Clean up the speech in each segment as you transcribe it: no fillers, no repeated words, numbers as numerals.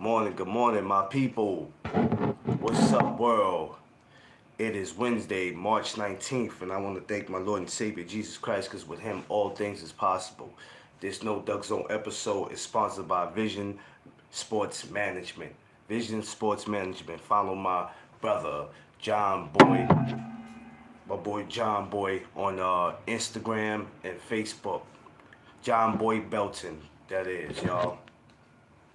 good morning, my people. What's up, world? It is Wednesday, March 19th, and I want to thank my Lord and Savior, Jesus Christ, because with Him, all things is possible. This No Duck Zone episode is sponsored by Vision Sports Management. Vision Sports Management. Follow my brother, John Boy, my boy John Boy, on Instagram and Facebook. John Boy Belton, that is, y'all.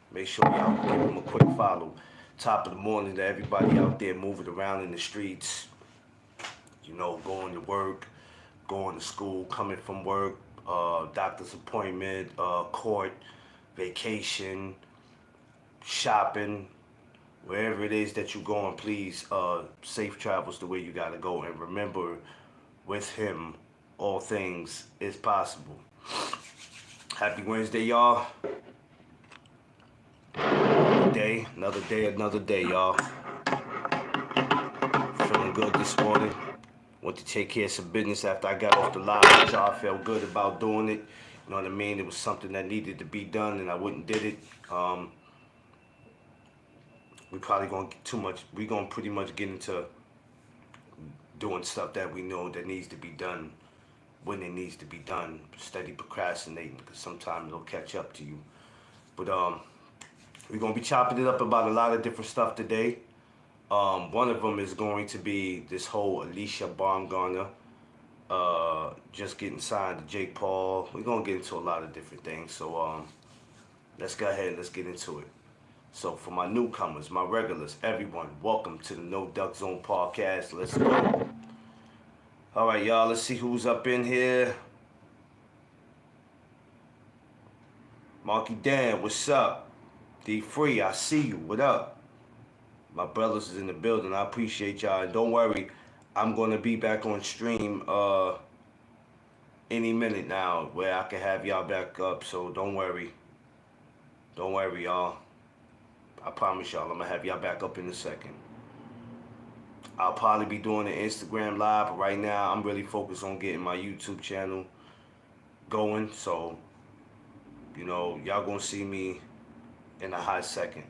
Make sure y'all give him a quick follow. Top of the morning to everybody out there moving around in the streets. Going to work, going to school, coming from work, doctor's appointment, court, vacation, shopping, wherever it is that you're going, please, safe travels the way you gotta go. And remember, with Him, all things is possible. Happy Wednesday, y'all. Another day, y'all. Feeling good this morning. Went to take care of some business after I got off the live. Y'all felt good about doing it. You know what I mean? It was something that needed to be done, and I wouldn't did it. We probably gonna get too much. We gonna pretty much get into doing stuff that we know that needs to be done when it needs to be done. Steady procrastinating, because sometimes it'll catch up to you. But we're going to be chopping it up about a lot of different stuff today. One of them is going to be this whole Alicia Baumgartner just getting signed to Jake Paul. We're going to get into a lot of different things. So let's go ahead and let's get into it. So for my newcomers, my regulars, everyone, welcome to the No Duck Zone podcast. Let's go. All right, y'all, let's see who's up in here. Marky Dan, what's up? D Free, I see you. What up? My brothers is in the building. I appreciate y'all. And don't worry, I'm gonna be back on stream any minute now, where I can have y'all back up. So don't worry. Don't worry, y'all. I promise y'all, I'm gonna have y'all back up in a second. I'll probably be doing an Instagram live, but right now I'm really focused on getting my YouTube channel going. So, y'all gonna see me in a hot second.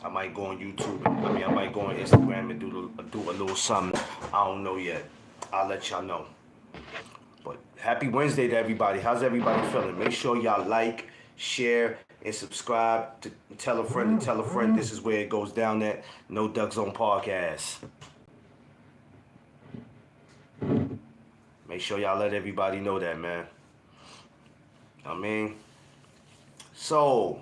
I might go on YouTube. I might go on Instagram and do a little something. I don't know yet. I'll let y'all know. But happy Wednesday to everybody. How's everybody feeling? Make sure y'all like, share, and subscribe. To tell a friend to tell a friend. This is where it goes down at No Duck Zone Podcast. Make sure y'all let everybody know that, man. So,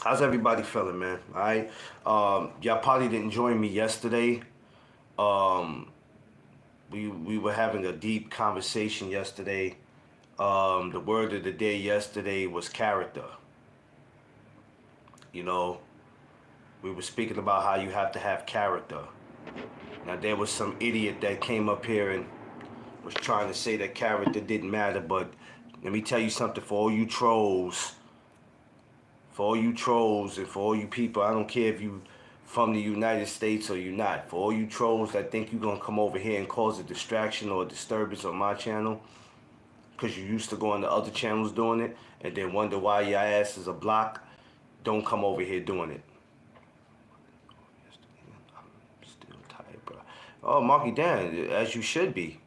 how's everybody feeling, man? All right. Y'all probably didn't join me yesterday. We were having a deep conversation yesterday. The word of the day yesterday was character. We were speaking about how you have to have character. Now, there was some idiot that came up here and was trying to say that character didn't matter, but let me tell you something, for all you trolls and for all you people, I don't care if you from the United States or you're not, for all you trolls that think you're going to come over here and cause a distraction or a disturbance on my channel because you used to go on the other channels doing it and then wonder why your ass is a block, don't come over here doing it. I'm still tired, bro. Oh, Marky Dan, as you should be.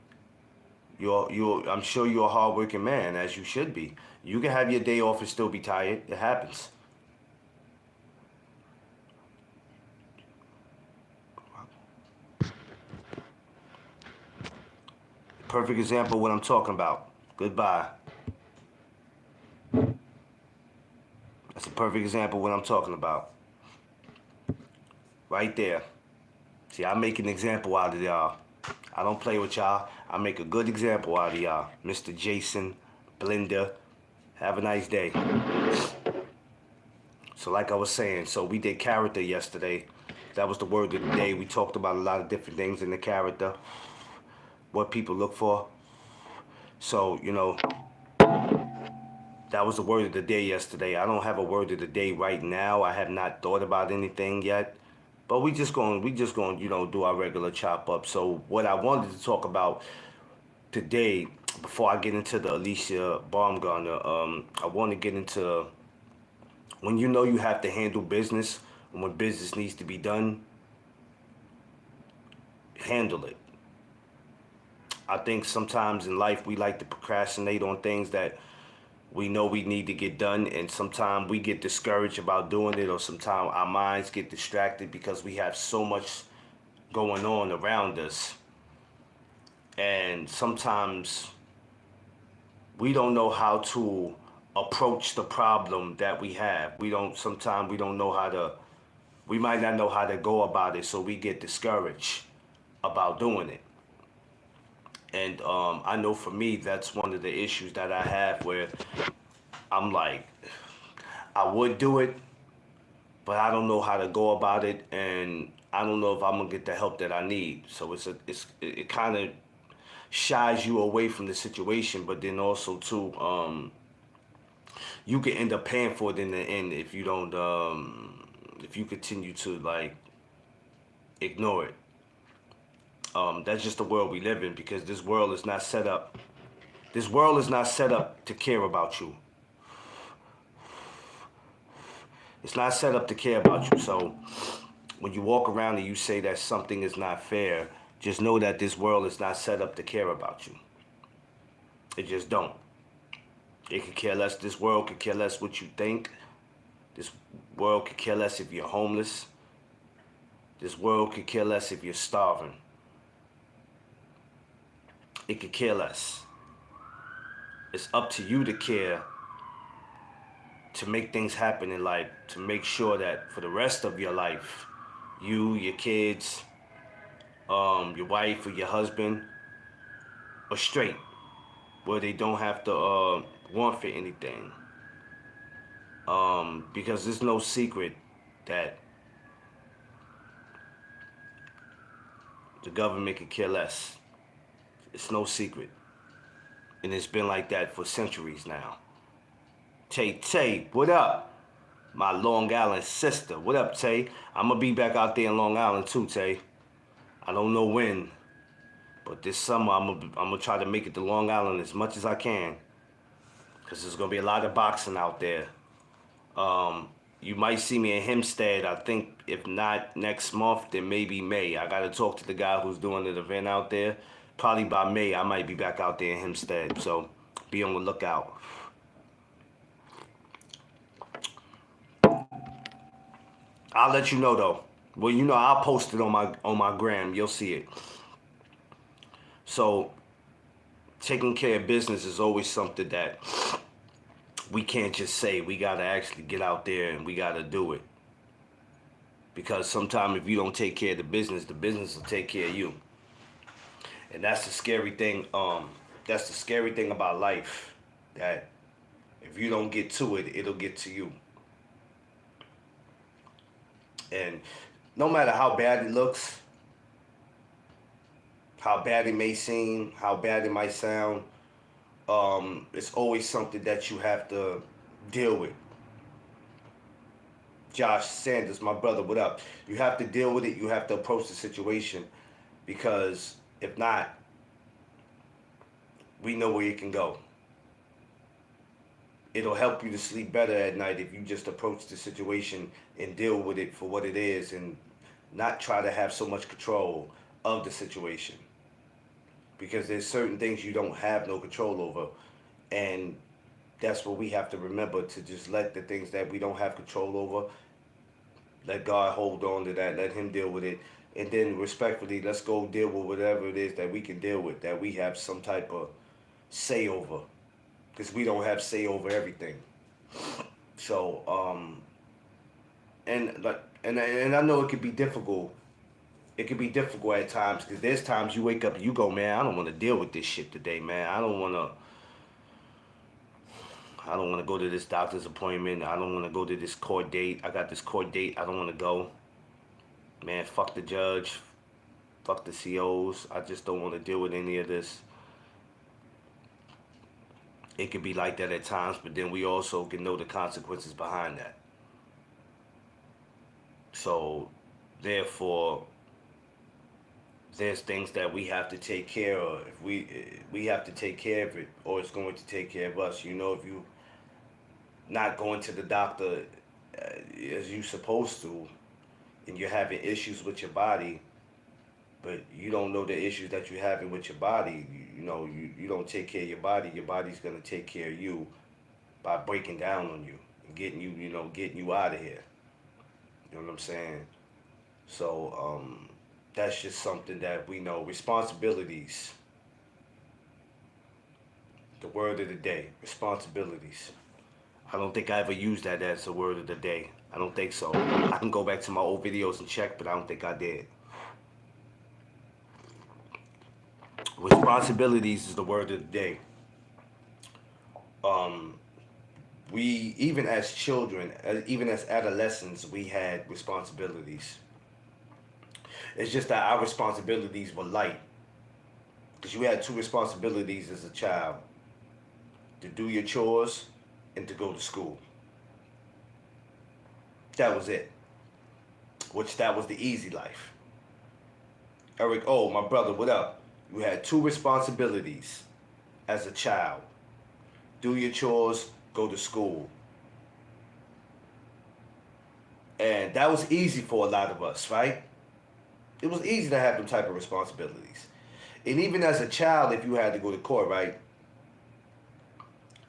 I'm sure you're a hard-working man, as you should be. You can have your day off and still be tired. It happens. Perfect example of what I'm talking about. Goodbye. That's a perfect example of what I'm talking about. Right there. See, I make an example out of y'all. I don't play with y'all. I make a good example out of y'all. Mr. Jason, Blender, have a nice day. So like I was saying, so we did character yesterday. That was the word of the day. We talked about a lot of different things in the character. What people look for. So, that was the word of the day yesterday. I don't have a word of the day right now. I have not thought about anything yet. But we just going do our regular chop up. So what I wanted to talk about today, before I get into the Alicia Baumgartner, I want to get into when you know you have to handle business and when business needs to be done, handle it. I think sometimes in life we like to procrastinate on things that we know we need to get done, and sometimes we get discouraged about doing it, or sometimes our minds get distracted because we have so much going on around us. And sometimes we don't know how to approach the problem that we have. Sometimes we don't know how to, we might not know how to go about it, so we get discouraged about doing it. And I know for me, that's one of the issues that I have where I'm like, I would do it, but I don't know how to go about it, and I don't know if I'm gonna get the help that I need. So it kind of shies you away from the situation, but then also too, you can end up paying for it in the end if you don't, if you continue to like ignore it. That's just the world we live in because this world is not set up. This world is not set up to care about you. It's not set up to care about you. So when you walk around and you say that something is not fair, just know that this world is not set up to care about you. It just don't. It could care less. This world could care less what you think. This world could care less if you're homeless. This world could care less if you're starving. It could care less. It's up to you to care, to make things happen in life, to make sure that for the rest of your life, you, your kids, your wife or your husband are straight, where they don't have to want for anything. Because there's no secret that the government could care less. It's no secret. And it's been like that for centuries now. Tay, what up? My Long Island sister. What up, Tay? I'm going to be back out there in Long Island too, Tay. I don't know when, but this summer I'm gonna try to make it to Long Island as much as I can. Because there's going to be a lot of boxing out there. You might see me in Hempstead, I think, if not next month, then maybe May. I got to talk to the guy who's doing the event out there. Probably by May, I might be back out there in Hempstead. So be on the lookout. I'll let you know though. Well, you know, I'll post it on my gram. You'll see it. So taking care of business is always something that we can't just say. We got to actually get out there and we got to do it. Because sometimes if you don't take care of the business will take care of you. And that's the scary thing. That's the scary thing about life. That if you don't get to it, it'll get to you. And no matter how bad it looks, how bad it may seem, how bad it might sound, it's always something that you have to deal with. Josh Sanders, my brother, what up? You have to deal with it. You have to approach the situation because if not, we know where it can go. It'll help you to sleep better at night if you just approach the situation and deal with it for what it is and not try to have so much control of the situation. Because there's certain things you don't have no control over. And that's what we have to remember, to just let the things that we don't have control over, let God hold on to that, let him deal with it. And then respectfully, let's go deal with whatever it is that we can deal with, that we have some type of say over. Because we don't have say over everything. So, and I know it could be difficult. It could be difficult at times because there's times you wake up and you go, man, I don't want to deal with this shit today, man. I don't want to go to this doctor's appointment. I don't want to go to this court date. I got this court date. I don't want to go. Man, fuck the judge. Fuck the COs. I just don't want to deal with any of this. It can be like that at times, but then we also can know the consequences behind that. So, therefore, there's things that we have to take care of. If we have to take care of it, or it's going to take care of us. You know, if you not going to the doctor as you supposed to, and you're having issues with your body, but you don't know the issues that you're having with your body. You don't take care of your body's gonna take care of you by breaking down on you and getting you out of here. You know what I'm saying? So that's just something that we know. Responsibilities. The word of the day. Responsibilities. I don't think I ever used that as a word of the day. I don't think so. I can go back to my old videos and check, but I don't think I did. Responsibilities is the word of the day. We, even as children, even as adolescents, we had responsibilities. It's just that our responsibilities were light. Because you had two responsibilities as a child: to do your chores and to go to school. That was it. That was the easy life. Eric, oh, my brother, what up? You had two responsibilities as a child: do your chores, go to school. And that was easy for a lot of us, right? It was easy to have them type of responsibilities. And even as a child, if you had to go to court, right?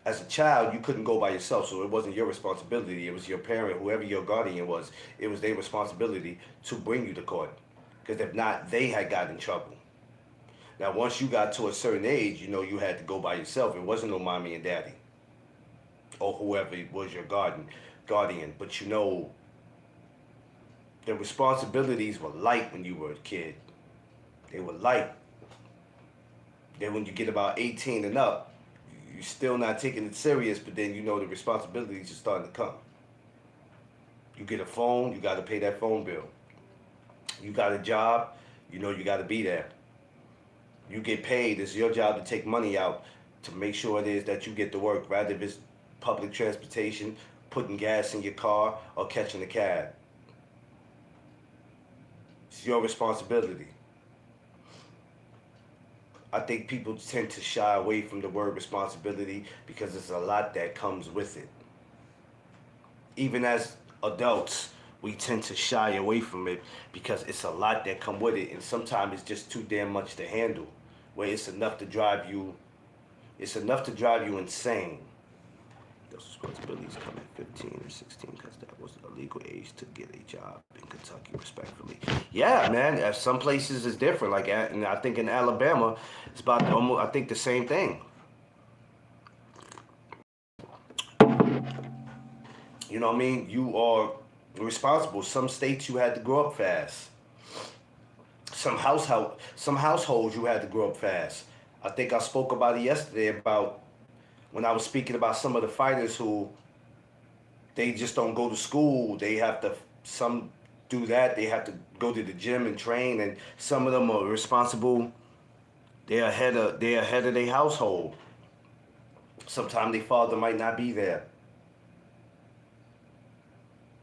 As a child, you couldn't go by yourself, so it wasn't your responsibility. It was your parent, whoever your guardian was. It was their responsibility to bring you to court. Because if not, they had gotten in trouble. Now, once you got to a certain age, you had to go by yourself. It wasn't no mommy and daddy or whoever was your guardian. But the responsibilities were light when you were a kid. They were light. Then when you get about 18 and up, you're still not taking it serious, but then the responsibilities are starting to come. You get a phone, you got to pay that phone bill. You got a job, you got to be there. You get paid, it's your job to take money out to make sure it is that you get to work, rather if it's public transportation, putting gas in your car, or catching a cab. It's your responsibility. I think people tend to shy away from the word responsibility because there's a lot that comes with it. Even as adults, we tend to shy away from it because it's a lot that come with it, and sometimes it's just too damn much to handle. Where it's enough to drive you insane. Those responsibilities come at 15 or 16 because that was the legal age to get a job in Kentucky, respectfully. Yeah, man. Some places is different. Like, and I think in Alabama, it's about almost, I think, the same thing. You know what I mean? You are responsible. Some states you had to grow up fast. Some households you had to grow up fast. I think I spoke about it yesterday about when I was speaking about some of the fighters who they just don't go to school. They have to, some do that. They have to go to the gym and train, and some of them are responsible. They're ahead of their household. Sometimes their father might not be there.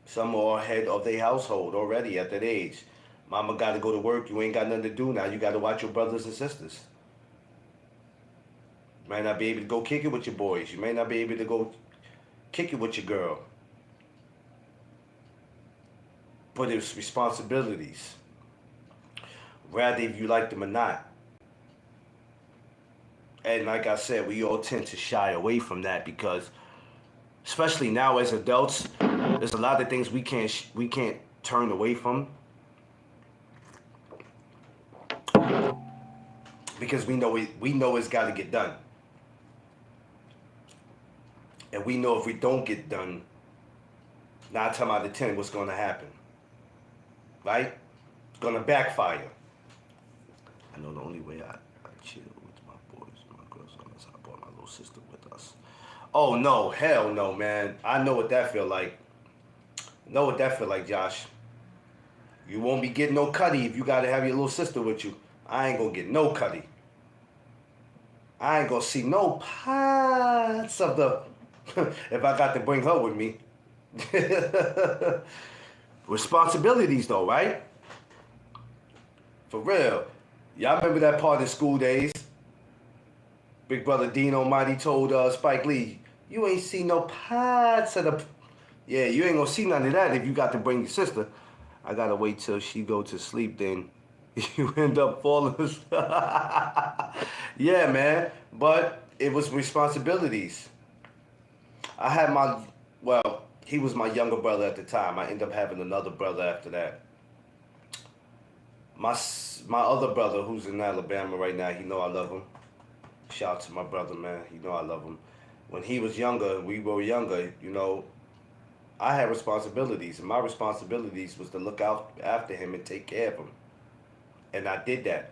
Some are ahead of their household already at that age. Mama got to go to work. You ain't got nothing to do now. You got to watch your brothers and sisters. You might not be able to go kick it with your boys. You may not be able to go kick it with your girl. But it's responsibilities. Rather if you like them or not. And like I said, we all tend to shy away from that because, especially now as adults, there's a lot of things we can't turn away from. Because we know it's got to get done. And we know if we don't get done, 9 times out of 10, what's going to happen? Right? It's going to backfire. I know the only way I chill with my boys and my girls is I brought my little sister with us. Oh, no. Hell no, man. I know what that feel like. Know what that feel like, Josh. You won't be getting no cutty if you got to have your little sister with you. I ain't going to get no cutty. I ain't going to see no parts of the... if I got to bring her with me. Responsibilities, though, right? For real. Y'all remember that part in School Days? Big brother Dean Almighty told Spike Lee, you ain't see no parts of the... Yeah, you ain't gonna see none of that if you got to bring your sister. I gotta wait till she go to sleep, then you end up falling asleep. Yeah, man. But it was responsibilities. I had my... Well, he was my younger brother at the time. I ended up having another brother after that. My other brother, who's in Alabama right now, he know I love him. Shout out to my brother, man. You know I love him. When he was younger, we were younger, you know, I had responsibilities, and my responsibilities was to look out after him and take care of him. And I did that.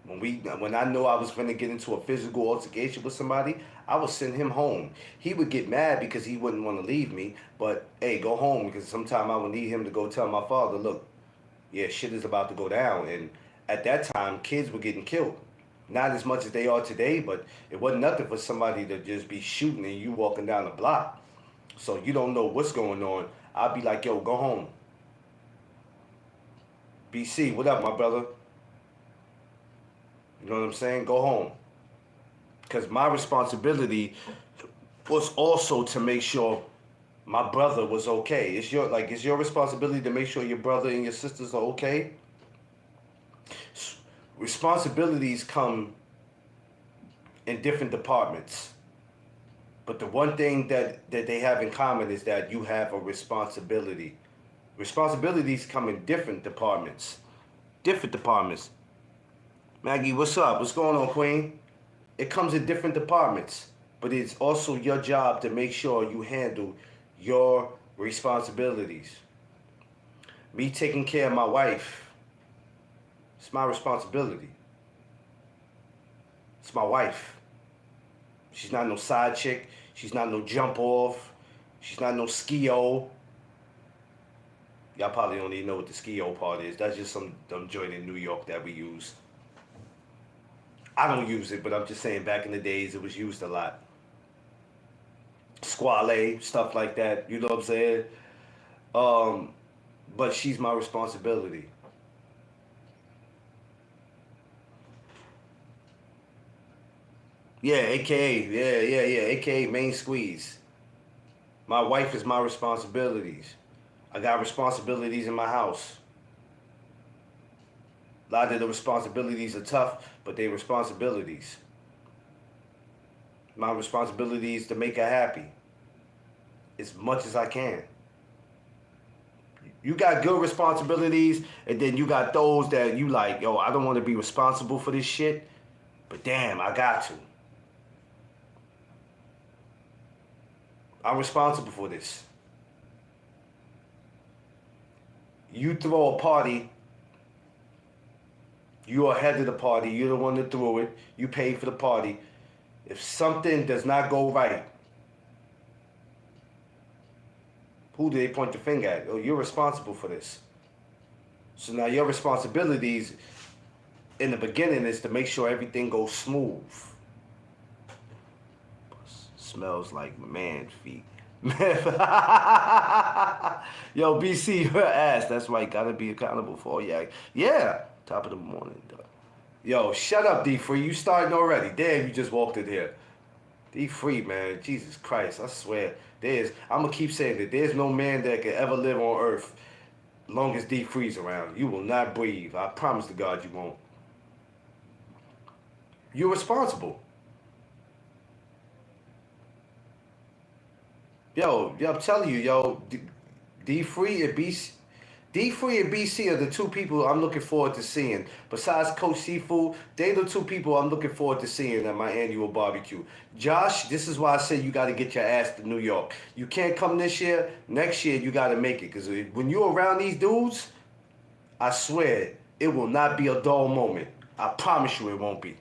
When I knew I was going to get into a physical altercation with somebody, I would send him home. He would get mad because he wouldn't want to leave me, but hey, go home, because sometime I would need him to go tell my father, look, yeah, shit is about to go down. And at that time, kids were getting killed. Not as much as they are today, but it wasn't nothing for somebody to just be shooting and you walking down the block. So you don't know what's going on. I'll be like, yo, go home. BC, what up, my brother? You know what I'm saying? Go home. Because my responsibility was also to make sure my brother was okay. It's your responsibility to make sure your brother and your sisters are okay. Responsibilities come in different departments. But the one thing that they have in common is that you have a responsibility. Responsibilities come in different departments. Different departments. Maggie, what's up? What's going on, Queen? It comes in different departments. But it's also your job to make sure you handle your responsibilities. Me taking care of my wife, it's my responsibility. It's my wife. She's not no side chick. She's not no jump off. She's not no ski-o. Y'all probably don't even know what the ski-o part is. That's just some dumb joint in New York that we use. I don't use it, but I'm just saying back in the days it was used a lot. Squale, stuff like that. You know what I'm saying? But she's my responsibility. Yeah, AKA, yeah, AKA main squeeze. My wife is my responsibilities. I got responsibilities in my house. A lot of the responsibilities are tough, but they responsibilities. My responsibility is to make her happy as much as I can. You got good responsibilities, and then you got those that you like, yo, I don't want to be responsible for this shit, but damn, I got to. I'm responsible for this. You throw a party, you are head of the party, you're the one that threw it, you paid for the party. If something does not go right, who do they point the finger at? Oh, you're responsible for this. So now your responsibilities in the beginning is to make sure everything goes smooth. Smells like man feet. Yo, BC, your ass. That's right. Gotta be accountable for all Yeah. Top of the morning. Yo, shut up, D3. You starting already. Damn, you just walked in here. D3, man. Jesus Christ. I swear. I'm going to keep saying that. There's no man that can ever live on earth long as D3's around. You will not breathe. I promise to God you won't. You're responsible. Yo, I'm telling you, yo, D3 and BC are the two people I'm looking forward to seeing. Besides Coach Seafood, they're the two people I'm looking forward to seeing at my annual barbecue. Josh, this is why I say you got to get your ass to New York. You can't come this year. Next year, you got to make it. Because when you're around these dudes, I swear, it will not be a dull moment. I promise you it won't be.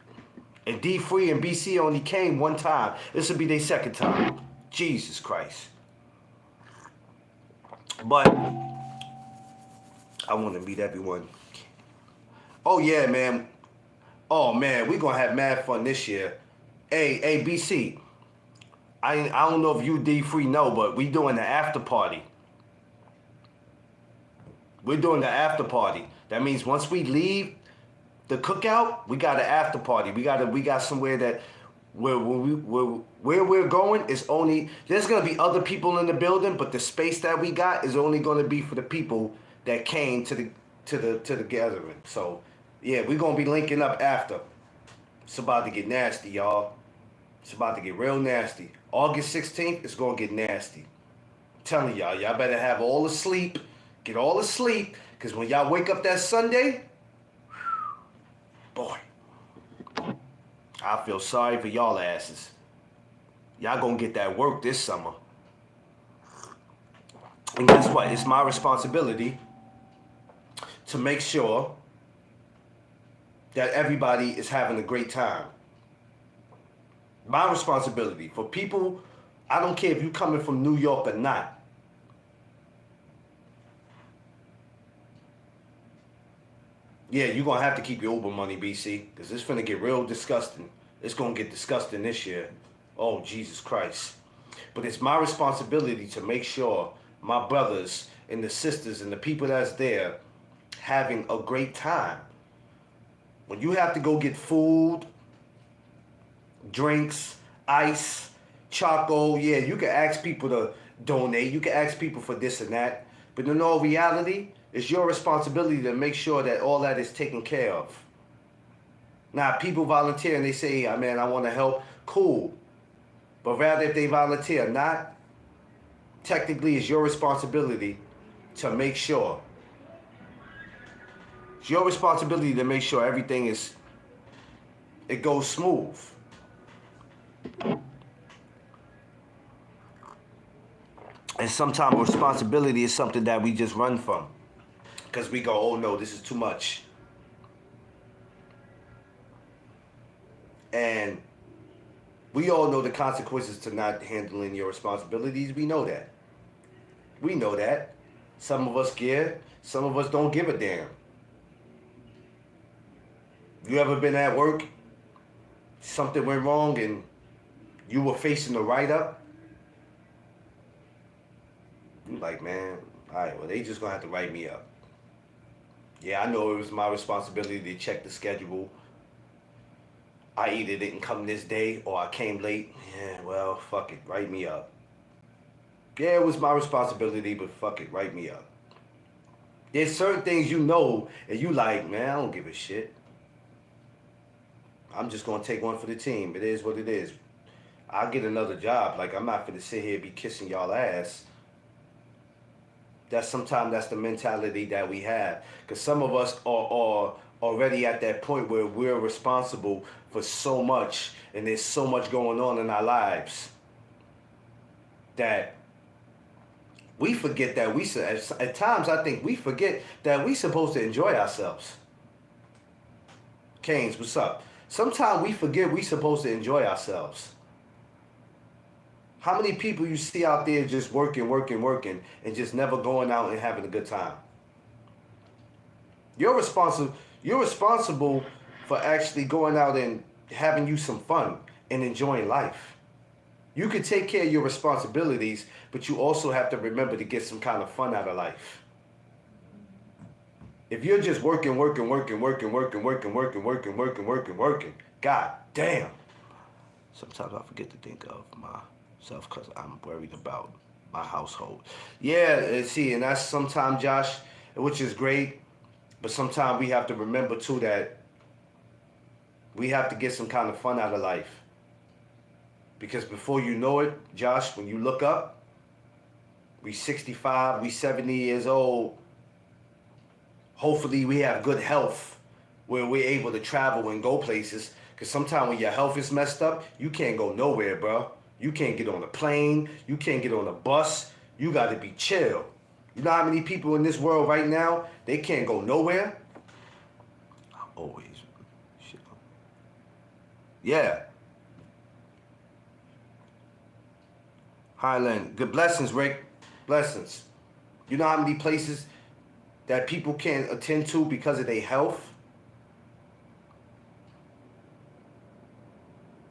And D3 and BC only came one time. This will be their second time. Jesus Christ. But I want to meet everyone. Oh, yeah, man. Oh, man, we're going to have mad fun this year. Hey, BC. I don't know if you D3 know, but we doing the after party. We're doing the after party. That means once we leave The cookout, we got an after party. We got somewhere that where we're going is only there's gonna be other people in the building, but the space that we got is only gonna be for the people that came to the gathering. So yeah, we're gonna be linking up after. It's about to get nasty, y'all. It's about to get real nasty. August 16th, it's gonna get nasty. I'm telling y'all better have all the sleep, get all the sleep, because when y'all wake up that Sunday, boy, I feel sorry for y'all asses. Y'all gonna get that work this summer. And guess what? It's my responsibility to make sure that everybody is having a great time. My responsibility for people, I don't care if you coming from New York or not. Yeah, you're going to have to keep your Uber money, BC, because it's going to get real disgusting. It's going to get disgusting this year. Oh, Jesus Christ. But it's my responsibility to make sure my brothers and the sisters and the people that's there having a great time. When you have to go get food, drinks, ice, choco, yeah, you can ask people to donate. You can ask people for this and that. But in all reality, it's your responsibility to make sure that all that is taken care of. Now, people volunteer and they say, "Yeah, man, I want to help." Cool. But rather if they volunteer or not, technically it's your responsibility to make sure. It's your responsibility to make sure everything it goes smooth. And sometimes responsibility is something that we just run from. Because we go, "Oh no, this is too much." And we all know the consequences to not handling your responsibilities. We know that. We know that. Some of us care, some of us don't give a damn. You ever been at work, something went wrong and you were facing the write-up? You like, man, all right, well, they just gonna have to write me up. Yeah, I know it was my responsibility to check the schedule. I either didn't come this day or I came late. Yeah, well, fuck it, write me up. Yeah, it was my responsibility, but fuck it, write me up. There's certain things you know and you like, man, I don't give a shit. I'm just gonna take one for the team. It is what it is. I'll get another job. Like, I'm not gonna sit here and be kissing y'all ass. Sometimes that's the mentality that we have. Because some of us are already at that point where we're responsible for so much and there's so much going on in our lives that we forget that at times I think we forget that we supposed to enjoy ourselves. Canes, what's up? Sometimes we forget we supposed to enjoy ourselves. How many people you see out there just working, and just never going out and having a good time? You're responsible for actually going out and having you some fun and enjoying life. You can take care of your responsibilities, but you also have to remember to get some kind of fun out of life. If you're just working, god damn. Sometimes I forget to think of myself because I'm worried about my household. Yeah, see, and that's sometimes, Josh, which is great, but sometimes we have to remember too that we have to get some kind of fun out of life. Because before you know it, Josh, when you look up, we 65, we 70 years old. Hopefully we have good health where we're able to travel and go places. Because sometimes when your health is messed up, you can't go nowhere, bro. You can't get on a plane. You can't get on a bus. You got to be chill. You know how many people in this world right now, they can't go nowhere? Always. Shit. Yeah. Highland. Good blessings, Rick. Blessings. You know how many places that people can't attend to because of their health?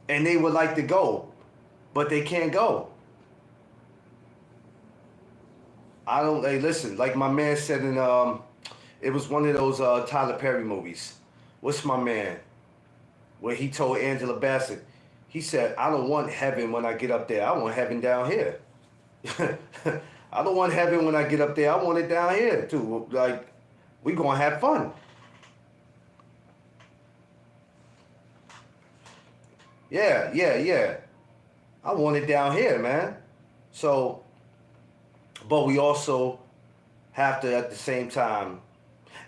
And they would like to go, but they can't go. Hey, listen, like my man said in, it was one of those Tyler Perry movies. what's my man? Where he told Angela Bassett, he said, I don't want heaven when I get up there. I want heaven down here. I don't want heaven when I get up there. I want it down here too. Like, we gonna have fun. Yeah, yeah, yeah. I want it down here, man. So, but we also have to at the same time,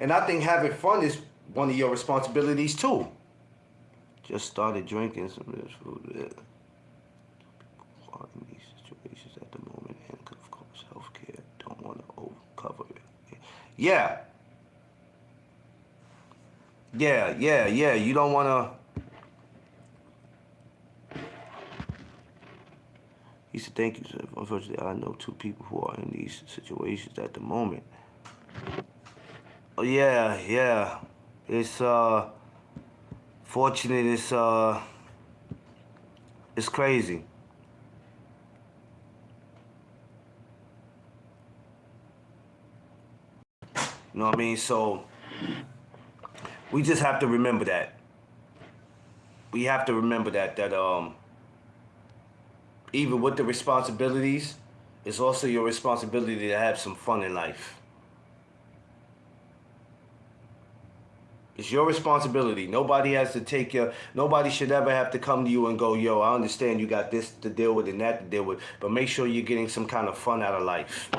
and I think having fun is one of your responsibilities too. Just started drinking some of this food. Yeah. Are in these situations at the moment, and of course, healthcare don't want to overcover it. Yeah, yeah. You don't want to. He said, "Thank you, sir. Unfortunately, I know two people who are in these situations at the moment." Oh yeah. It's fortunate. It's crazy. You know what I mean? So we just have to remember that. We have to remember that even with the responsibilities, it's also your responsibility to have some fun in life. It's your responsibility. Nobody has to take your. Nobody should ever have to come to you and go, "Yo, I understand you got this to deal with and that to deal with, but make sure you're getting some kind of fun out of life."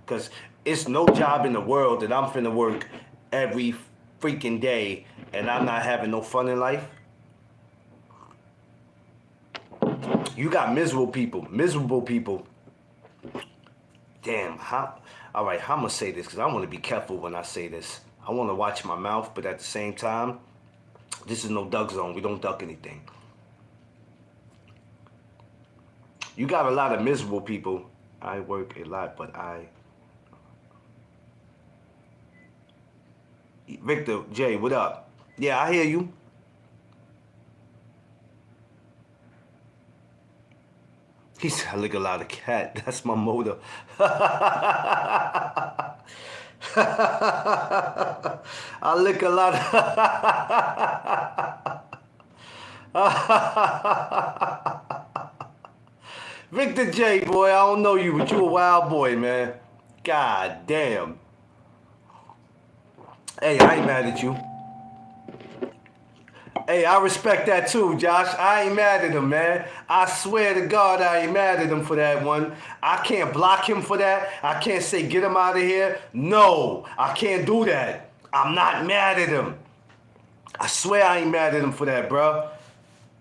Because it's no job in the world that I'm finna work every freaking day and I'm not having no fun in life. You got miserable people. Damn, all right, how I'm gonna say this because I want to be careful when I say this. I want to watch my mouth, but at the same time, this is no duck zone. We don't duck anything. You got a lot of miserable people. I work a lot, but Victor J, what up? Yeah, I hear you. He said, I lick a lot of cat. That's my motto. I lick a lot of... Victor J, boy, I don't know you, but you a wild boy, man. God damn. Hey, I ain't mad at you. Hey, I respect that too, Josh. I ain't mad at him, man. I swear to God, I ain't mad at him for that one. I can't block him for that. I can't say get him out of here. No, I can't do that. I'm not mad at him. I swear I ain't mad at him for that, bro.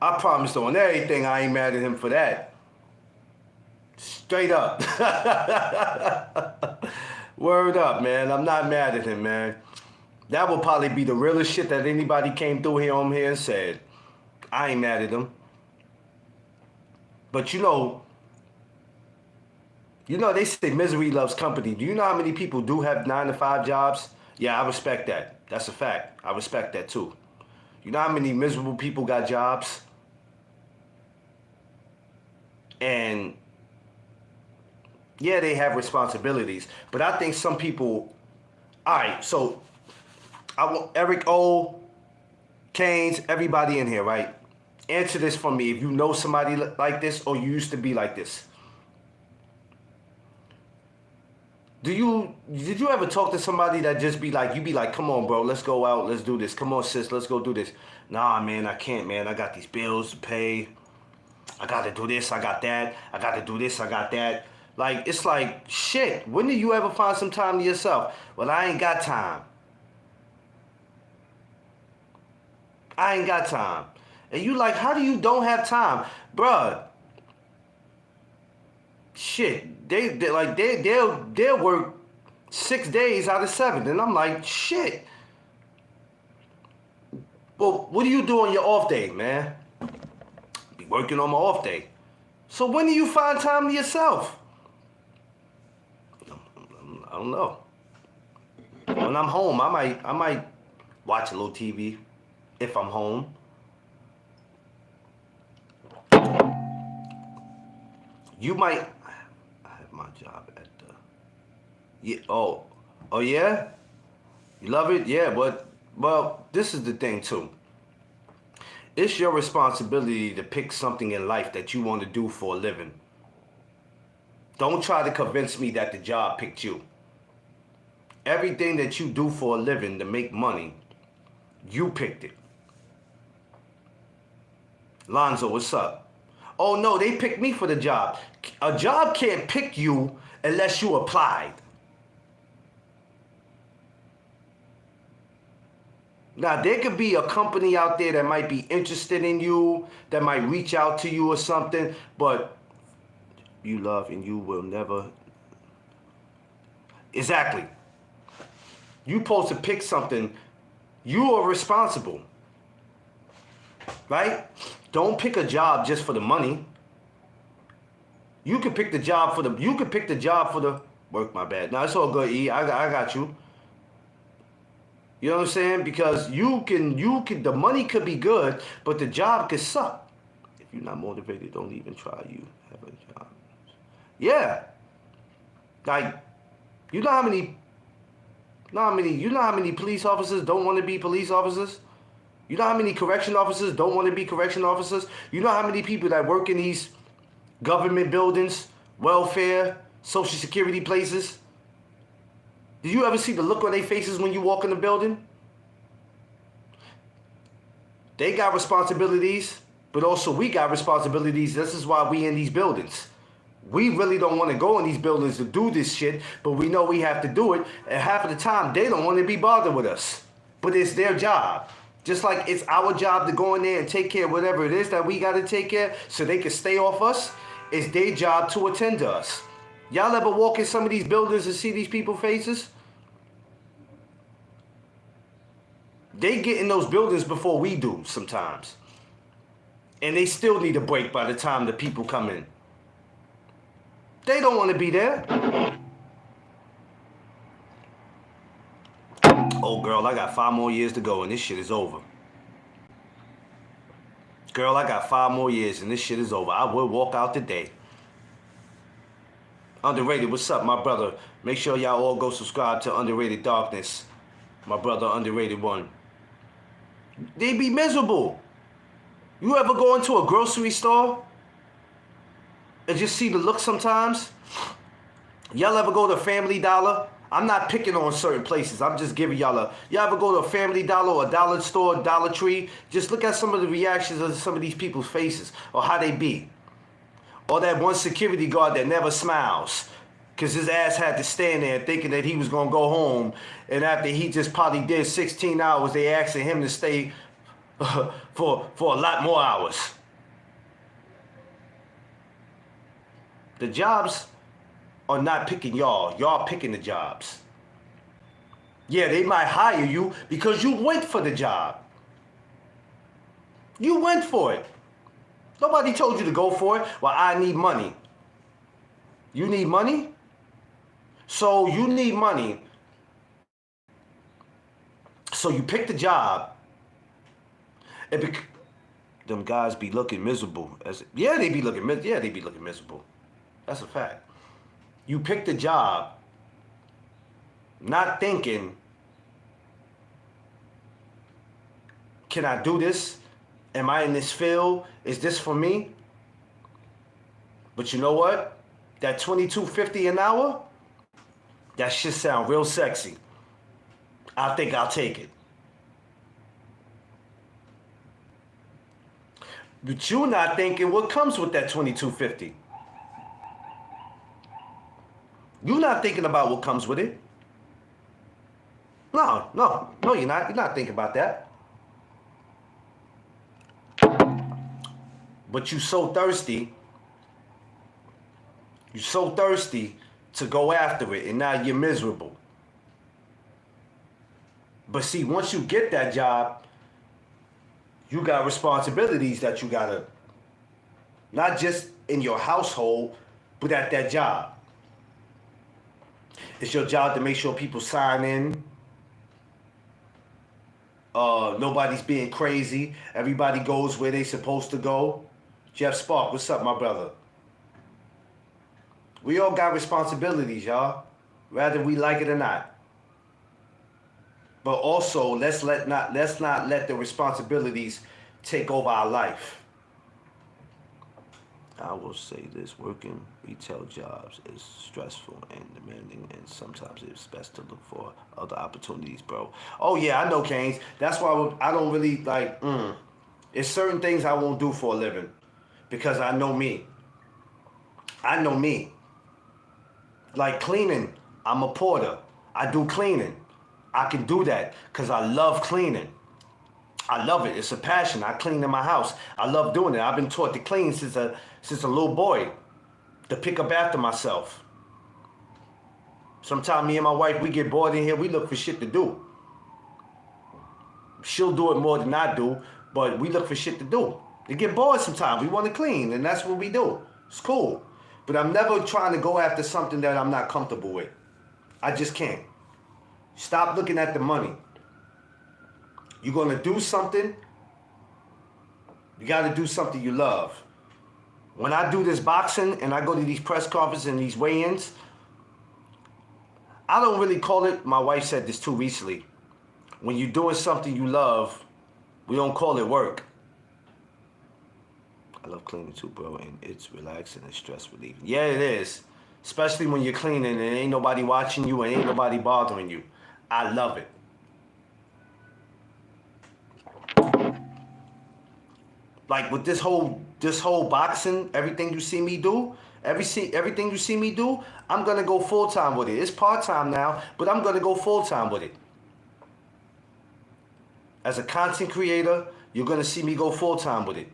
I promised on everything I ain't mad at him for that. Straight up. Word up, man. I'm not mad at him, man. That will probably be the realest shit that anybody came through here on here and said. I ain't mad at him. But you know, they say misery loves company. Do you know how many people do have 9-to-5 jobs? Yeah, I respect that. That's a fact. I respect that too. You know how many miserable people got jobs? And yeah, they have responsibilities. But I think some people... All right, so I want Eric O, Keynes, everybody in here, right? Answer this for me if you know somebody like this or you used to be like this. Did you ever talk to somebody that just be like, come on, bro, let's go out, let's do this. Come on, sis, let's go do this. Nah, man, I can't, man. I got these bills to pay. I got to do this, I got that. I got to do this, I got that. Like, it's like, shit, when do you ever find some time to yourself? Well, I ain't got time. I ain't got time. And you like, how do you don't have time? Bruh. Shit. They'll work 6 days out of 7. And I'm like, shit. Well, what do you do on your off day, man? Be working on my off day. So when do you find time to yourself? I don't know. When I'm home, I might watch a little TV if I'm home. You might... I have my job at the... Yeah, oh yeah? You love it? Yeah, but Well, this is the thing too. It's your responsibility to pick something in life that you want to do for a living. Don't try to convince me that the job picked you. Everything that you do for a living to make money, you picked it. Lonzo, what's up? Oh no, they picked me for the job. A job can't pick you unless you applied. Now, there could be a company out there that might be interested in you, that might reach out to you or something, but you love and you will never. Exactly. You supposed to pick something. You are responsible. Right? Don't pick a job just for the money. You can pick the job for the work, my bad. No, it's all good, E. I got you. You know what I'm saying? Because you can, the money could be good, but the job could suck. If you're not motivated, don't even try. You have a job. Yeah. Like, you know how many police officers don't want to be police officers? You know how many correction officers don't want to be correction officers? You know how many people that work in these government buildings, welfare, social security places? Did you ever see the look on their faces when you walk in the building? They got responsibilities, but also we got responsibilities. This is why we in these buildings. We really don't want to go in these buildings to do this shit, but we know we have to do it. And half of the time, they don't want to be bothered with us. But it's their job. Just like it's our job to go in there and take care of whatever it is that we got to take care of so they can stay off us, it's their job to attend to us. Y'all ever walk in some of these buildings and see these people's faces? They get in those buildings before we do sometimes. And they still need a break by the time the people come in. They don't want to be there. Oh, girl, I got 5 more years to go and this shit is over. Girl, I got 5 more years and this shit is over. I will walk out today. Underrated, what's up, my brother? Make sure y'all all go subscribe to Underrated Darkness. My brother, Underrated One. They be miserable. You ever go into a grocery store and just see the look sometimes? Y'all ever go to Family Dollar? I'm not picking on certain places. I'm just giving y'all ever go to a Family Dollar or a dollar store, Dollar Tree? Just look at some of the reactions of some of these people's faces or how they be. Or that one security guard that never smiles because his ass had to stand there thinking that he was going to go home. And after he just probably did 16 hours, they asking him to stay for a lot more hours. The jobs are not picking y'all. Y'all picking the jobs. Yeah, they might hire you because you went for the job. You went for it. Nobody told you to go for it. Well, I need money. You need money? So you need money. So you pick the job. And them guys be looking miserable. They be looking miserable. That's a fact. You pick the job not thinking, can I do this? Am I in this field? Is this for me? But you know what? That $22.50 an hour, that shit sound real sexy. I think I'll take it. But you're not thinking what comes with that $22.50. You're not thinking about what comes with it. No, you're not. You're not thinking about that. But you're so thirsty to go after it, and now you're miserable. But see, once you get that job, you got responsibilities that you gotta, not just in your household, but at that job. It's your job to make sure people sign in. Nobody's being crazy. Everybody goes where they supposed to go. Jeff Spark, what's up, my brother? We all got responsibilities, y'all, whether we like it or not. But also, let's not let the responsibilities take over our life. I will say this: working retail jobs is stressful and demanding, and sometimes it's best to look for other opportunities, bro. Oh yeah, I know, Canes. That's why I don't really like. It's certain things I won't do for a living because I know me. I know me. Like cleaning, I'm a porter. I do cleaning. I can do that because I love cleaning. I love it. It's a passion. I clean in my house. I love doing it. I've been taught to clean since a little boy, to pick up after myself. Sometimes me and my wife, we get bored in here. We look for shit to do. She'll do it more than I do, but we look for shit to do. We get bored sometimes. We want to clean, and that's what we do. It's cool. But I'm never trying to go after something that I'm not comfortable with. I just can't. Stop looking at the money. You're going to do something, you got to do something you love. When I do this boxing and I go to these press conferences and these weigh-ins, I don't really call it, my wife said this too recently, when you're doing something you love, we don't call it work. I love cleaning too, bro, and it's relaxing and stress relieving. Yeah, it is. Especially when you're cleaning and ain't nobody watching you and ain't nobody bothering you. I love it. Like with this whole boxing, everything you see me do, everything you see me do, I'm gonna go full time with it. It's part time now, but I'm gonna go full time with it. As a content creator, you're gonna see me go full time with it.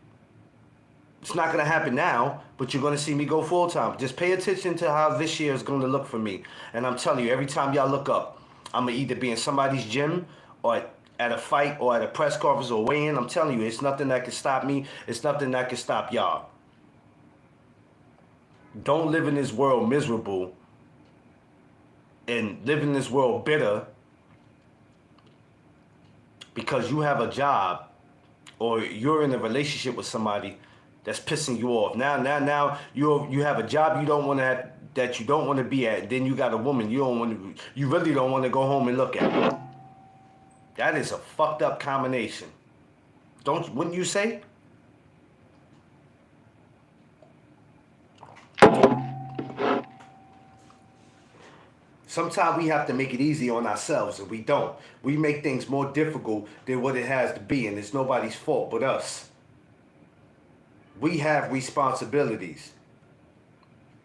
It's not gonna happen now, but you're gonna see me go full time. Just pay attention to how this year is gonna look for me. And I'm telling you, every time y'all look up, I'm gonna either be in somebody's gym or at a fight or at a press conference or weigh-in. I'm telling you, it's nothing that can stop me. It's nothing that can stop y'all. Don't live in this world miserable and live in this world bitter because you have a job or you're in a relationship with somebody that's pissing you off. Now you have a job you don't want to that you don't want to be at. Then you got a woman you really don't want to go home and look at. That is a fucked up combination. Wouldn't you say? Sometimes we have to make it easy on ourselves, and we don't. We make things more difficult than what it has to be, and it's nobody's fault but us. We have responsibilities.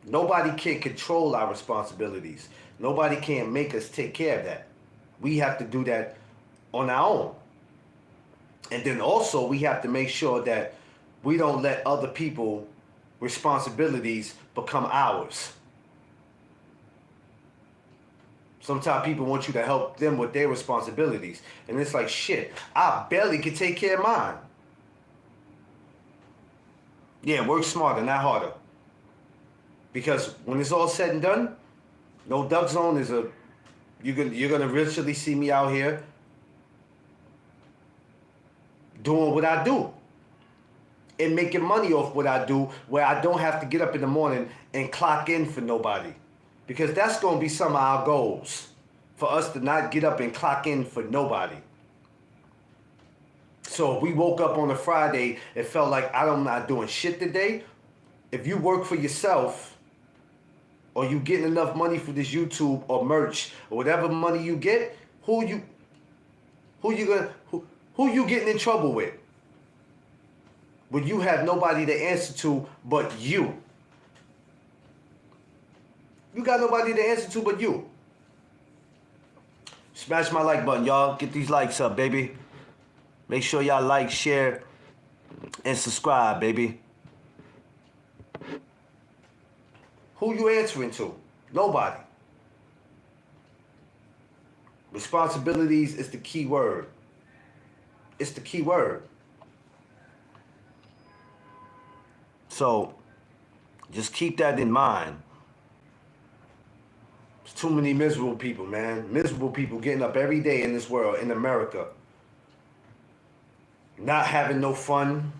Nobody can control our responsibilities. Nobody can make us take care of that. We have to do that on our own. And then also we have to make sure that we don't let other people's responsibilities become ours. Sometimes people want you to help them with their responsibilities. And it's like, shit, I barely can take care of mine. Yeah, work smarter, not harder. Because when it's all said and done, No Duck Zone is you're gonna literally see me out here doing what I do and making money off what I do, where I don't have to get up in the morning and clock in for nobody. Because that's going to be some of our goals, for us to not get up and clock in for nobody. So if we woke up on a Friday and felt like I'm not doing shit today, if you work for yourself or you getting enough money for this YouTube or merch or whatever money you get, who you getting in trouble with? When you have nobody to answer to but you. You got nobody to answer to but you. Smash my like button, y'all. Get these likes up, baby. Make sure y'all like, share, and subscribe, baby. Who you answering to? Nobody. Responsibilities is the key word. It's the key word. So, just keep that in mind. There's too many miserable people, man. Miserable people getting up every day in this world, in America. Not having no fun.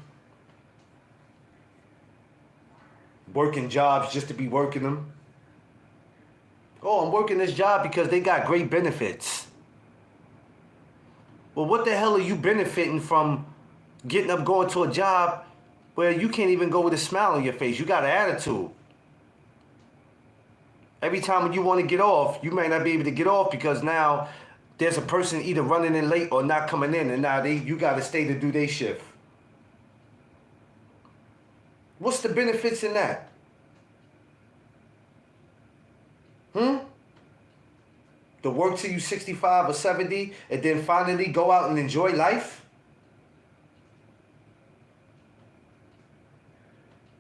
Working jobs just to be working them. Oh, I'm working this job because they got great benefits. Well, what the hell are you benefiting from getting up, going to a job where you can't even go with a smile on your face? You got an attitude. Every time when you want to get off, you may not be able to get off because now there's a person either running in late or not coming in, and now you got to stay to do their shift. What's the benefits in that? To work till you 65 or 70 and then finally go out and enjoy life?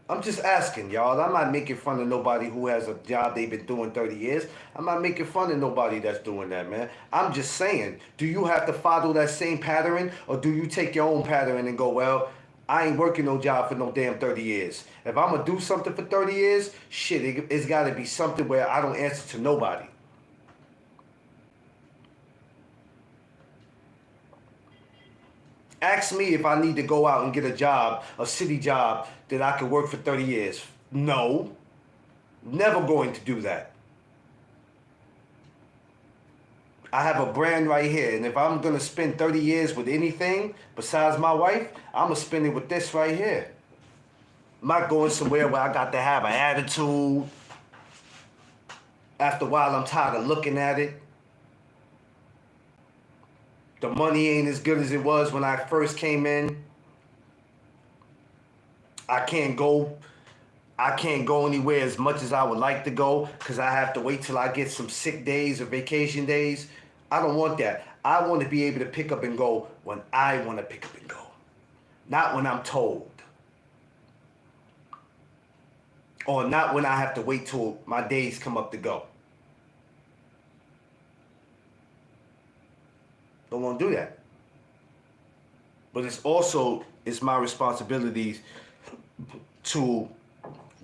I'm just asking, y'all. I'm not making fun of nobody who has a job they've been doing 30 years. I'm not making fun of nobody that's doing that, man. I'm just saying, do you have to follow that same pattern, or do you take your own pattern and go, well, I ain't working no job for no damn 30 years. If I'm going to do something for 30 years, shit, it's got to be something where I don't answer to nobody. Ask me if I need to go out and get a job, a city job, that I could work for 30 years. No. Never going to do that. I have a brand right here, and if I'm going to spend 30 years with anything besides my wife, I'm going to spend it with this right here. I'm not going somewhere where I got to have an attitude. After a while, I'm tired of looking at it. The money ain't as good as it was when I first came in. I can't go anywhere as much as I would like to go because I have to wait till I get some sick days or vacation days. I don't want that. I want to be able to pick up and go when I want to pick up and go, not when I'm told. Or not when I have to wait till my days come up to go. Don't want to do that. But it's my responsibilities to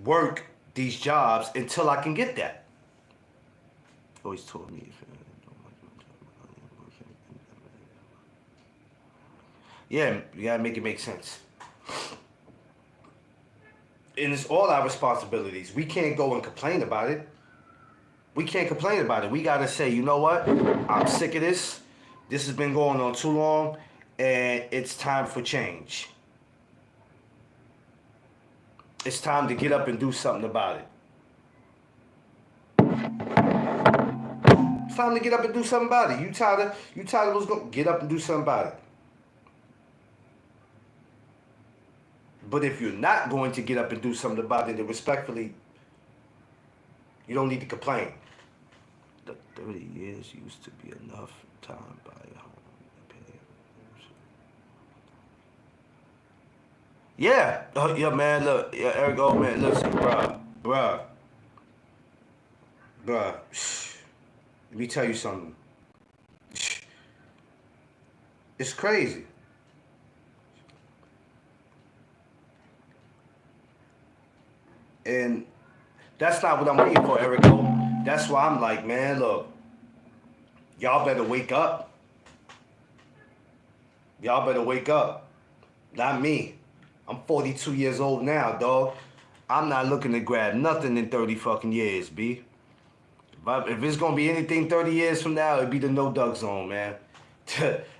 work these jobs until I can get that. Always told me. Yeah, you gotta make it make sense. And it's all our responsibilities. We can't go and complain about it. We can't complain about it. We gotta say, you know what? I'm sick of this. This has been going on too long, and it's time for change. It's time to get up and do something about it. It's time to get up and do something about it. You tired of what's going? Get up and do something about it. But if you're not going to get up and do something about it, then respectfully, you don't need to complain. The 30 years used to be enough time by a home. Yeah. Oh, yeah, man, look. Yeah, Eric, oh, man, listen, bruh. Let me tell you something. It's crazy. And that's not what I'm waiting for, Erico. That's why I'm like, man, look, y'all better wake up. Y'all better wake up. Not me. I'm 42 years old now, dog. I'm not looking to grab nothing in 30 fucking years, B. If it's gonna be anything 30 years from now, it'd be the no duck zone, man.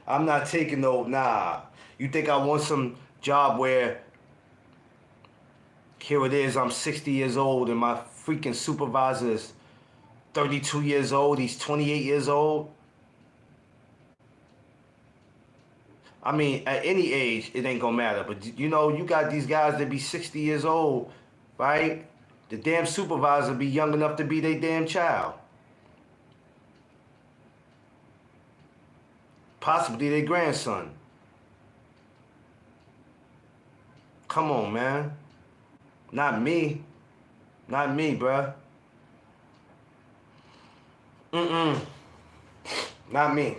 I'm not taking nah. You think I want some job where here it is, I'm 60 years old and my freaking supervisor is 32 years old, he's 28 years old? I mean, at any age, it ain't gonna matter. But you know, you got these guys that be 60 years old, right? The damn supervisor be young enough to be their damn child. Possibly their grandson. Come on, man. Not me. Not me, bruh. Not me.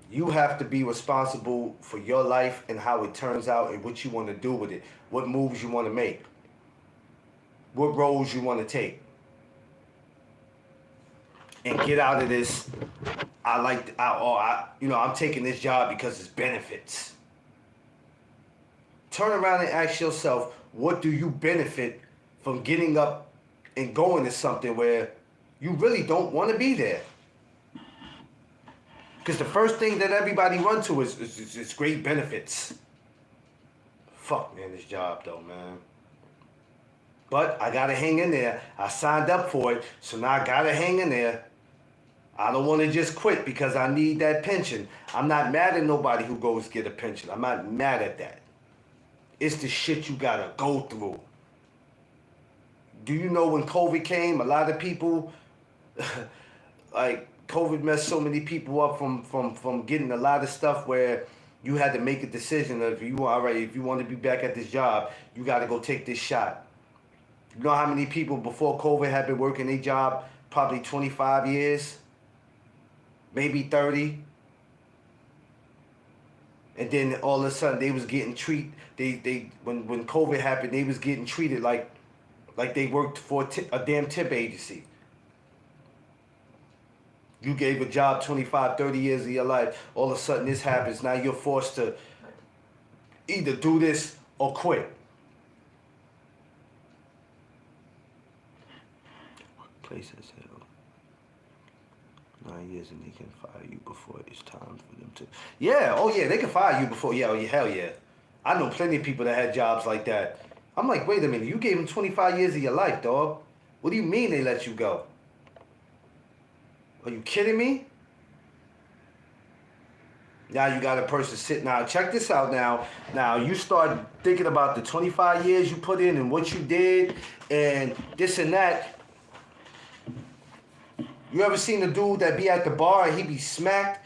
You have to be responsible for your life and how it turns out and what you want to do with it. What moves you want to make. What roles you want to take. And get out of this, I'm taking this job because it's benefits. Turn around and ask yourself, what do you benefit from getting up and going to something where you really don't want to be there? Because the first thing that everybody run to is great benefits. Fuck, man, this job, though, man. But I got to hang in there. I signed up for it, so now I got to hang in there. I don't want to just quit because I need that pension. I'm not mad at nobody who goes get a pension. I'm not mad at that. It's the shit you got to go through. Do you know when COVID came, a lot of people, like, COVID messed so many people up from getting a lot of stuff where you had to make a decision of, if you want to be back at this job, you got to go take this shot. You know how many people before COVID had been working a job probably 25 years, maybe 30, and then all of a sudden they was getting treated. When COVID happened, they was getting treated like they worked for a damn tip agency. You gave a job 25, 30 years of your life. All of a sudden this happens. Now you're forced to either do this or quit. Workplace as hell. 9 years and they can fire you before it's time for them to. Yeah, oh yeah, they can fire you before. Yeah, oh yeah, hell yeah. I know plenty of people that had jobs like that. I'm like, wait a minute, you gave them 25 years of your life, dog. What do you mean they let you go? Are you kidding me? Now you got a person sitting out. Check this out now. Now you start thinking about the 25 years you put in and what you did and this and that. You ever seen a dude that be at the bar and he be smacked,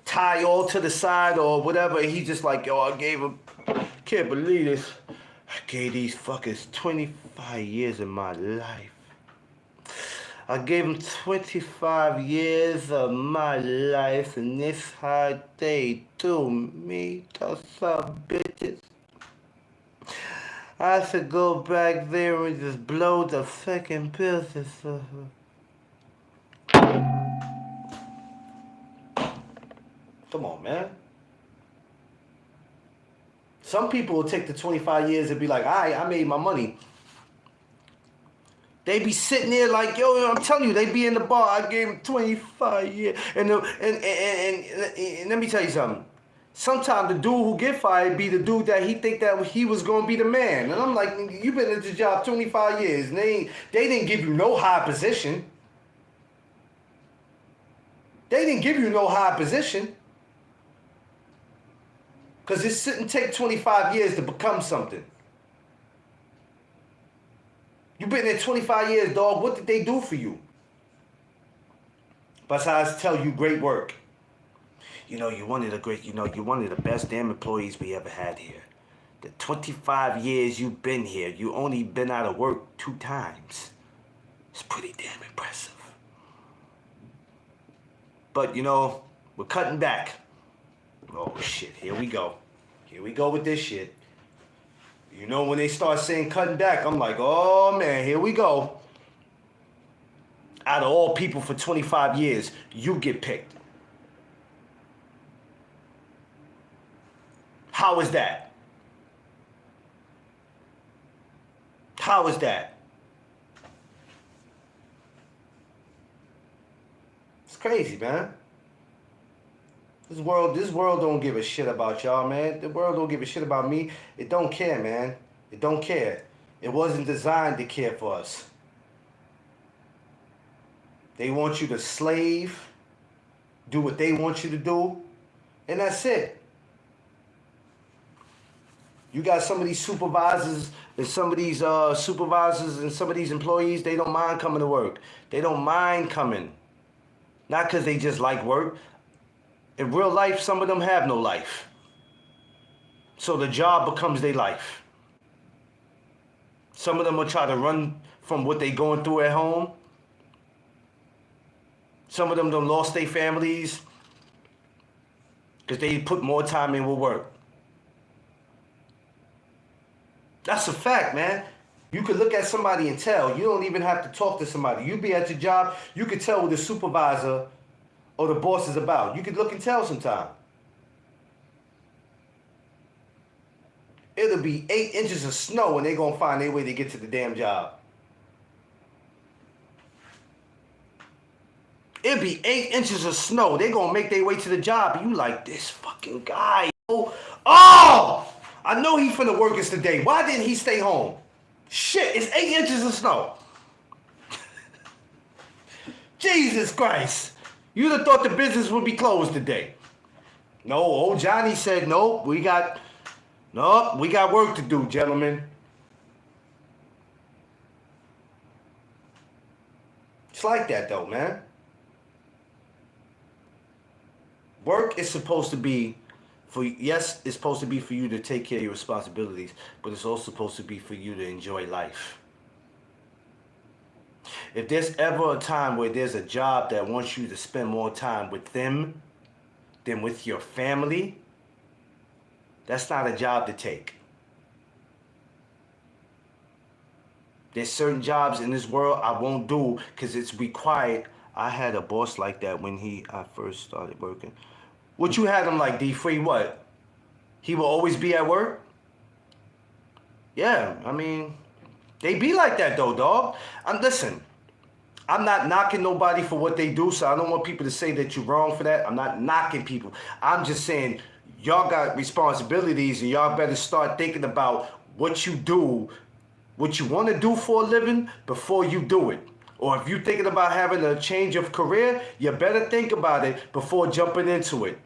tie all to the side or whatever, and he just like, yo, I gave him, can't believe this. I gave these fuckers 25 years of my life. I gave them 25 years of my life, and this how they do me, those some bitches. I should go back there and just blow the fucking business. Come on, man. Some people will take the 25 years and be like, all right, I made my money. They be sitting there like, yo, I'm telling you, they be in the bar. I gave them 25 years. And let me tell you something. Sometimes the dude who get fired be the dude that he think that he was going to be the man. And I'm like, you been at the job 25 years. And they didn't give you no high position. They didn't give you no high position. Because it shouldn't take 25 years to become something. You've been there 25 years, dog. What did they do for you? Besides tell you great work. You know, you're one of the best damn employees we ever had here. The 25 years you've been here, you only been out of work 2 times. It's pretty damn impressive. But, you know, we're cutting back. Oh, shit. Here we go. Here we go with this shit. You know, when they start saying cutting back, I'm like, oh, man, here we go. Out of all people for 25 years, you get picked. How is that? How is that? It's crazy, man. This world don't give a shit about y'all, man. The world don't give a shit about me. It don't care, man. It don't care. It wasn't designed to care for us. They want you to slave, do what they want you to do, and that's it. You got some of these supervisors and some of these employees, they don't mind coming to work. They don't mind coming. Not because they just like work. In real life, some of them have no life. So the job becomes their life. Some of them will try to run from what they going through at home. Some of them done lost their families because they put more time in with work. That's a fact, man. You could look at somebody and tell. You don't even have to talk to somebody. You be at your job, you could tell what the supervisor or the boss is about. You could look and tell sometime. It'll be 8 inches of snow and they're going to find their way to get to the damn job. It'd be 8 inches of snow. They gonna make their way to the job. And you like, this fucking guy. Oh! I know he finna work us today. Why didn't he stay home? Shit, it's 8 inches of snow. Jesus Christ. You'd have thought the business would be closed today. No, old Johnny said, nope, we got work to do, gentlemen. It's like that though, man. Work is supposed to be it's supposed to be for you to take care of your responsibilities, but it's also supposed to be for you to enjoy life. If there's ever a time where there's a job that wants you to spend more time with them than with your family, that's not a job to take. There's certain jobs in this world I won't do because it's required. I had a boss like that when I first started working. What you had him like, D-Free, what? He will always be at work? Yeah, I mean, they be like that though, dog. Listen, I'm not knocking nobody for what they do, so I don't want people to say that you're wrong for that. I'm not knocking people. I'm just saying, y'all got responsibilities and y'all better start thinking about what you do, what you want to do for a living before you do it. Or if you're thinking about having a change of career, you better think about it before jumping into it.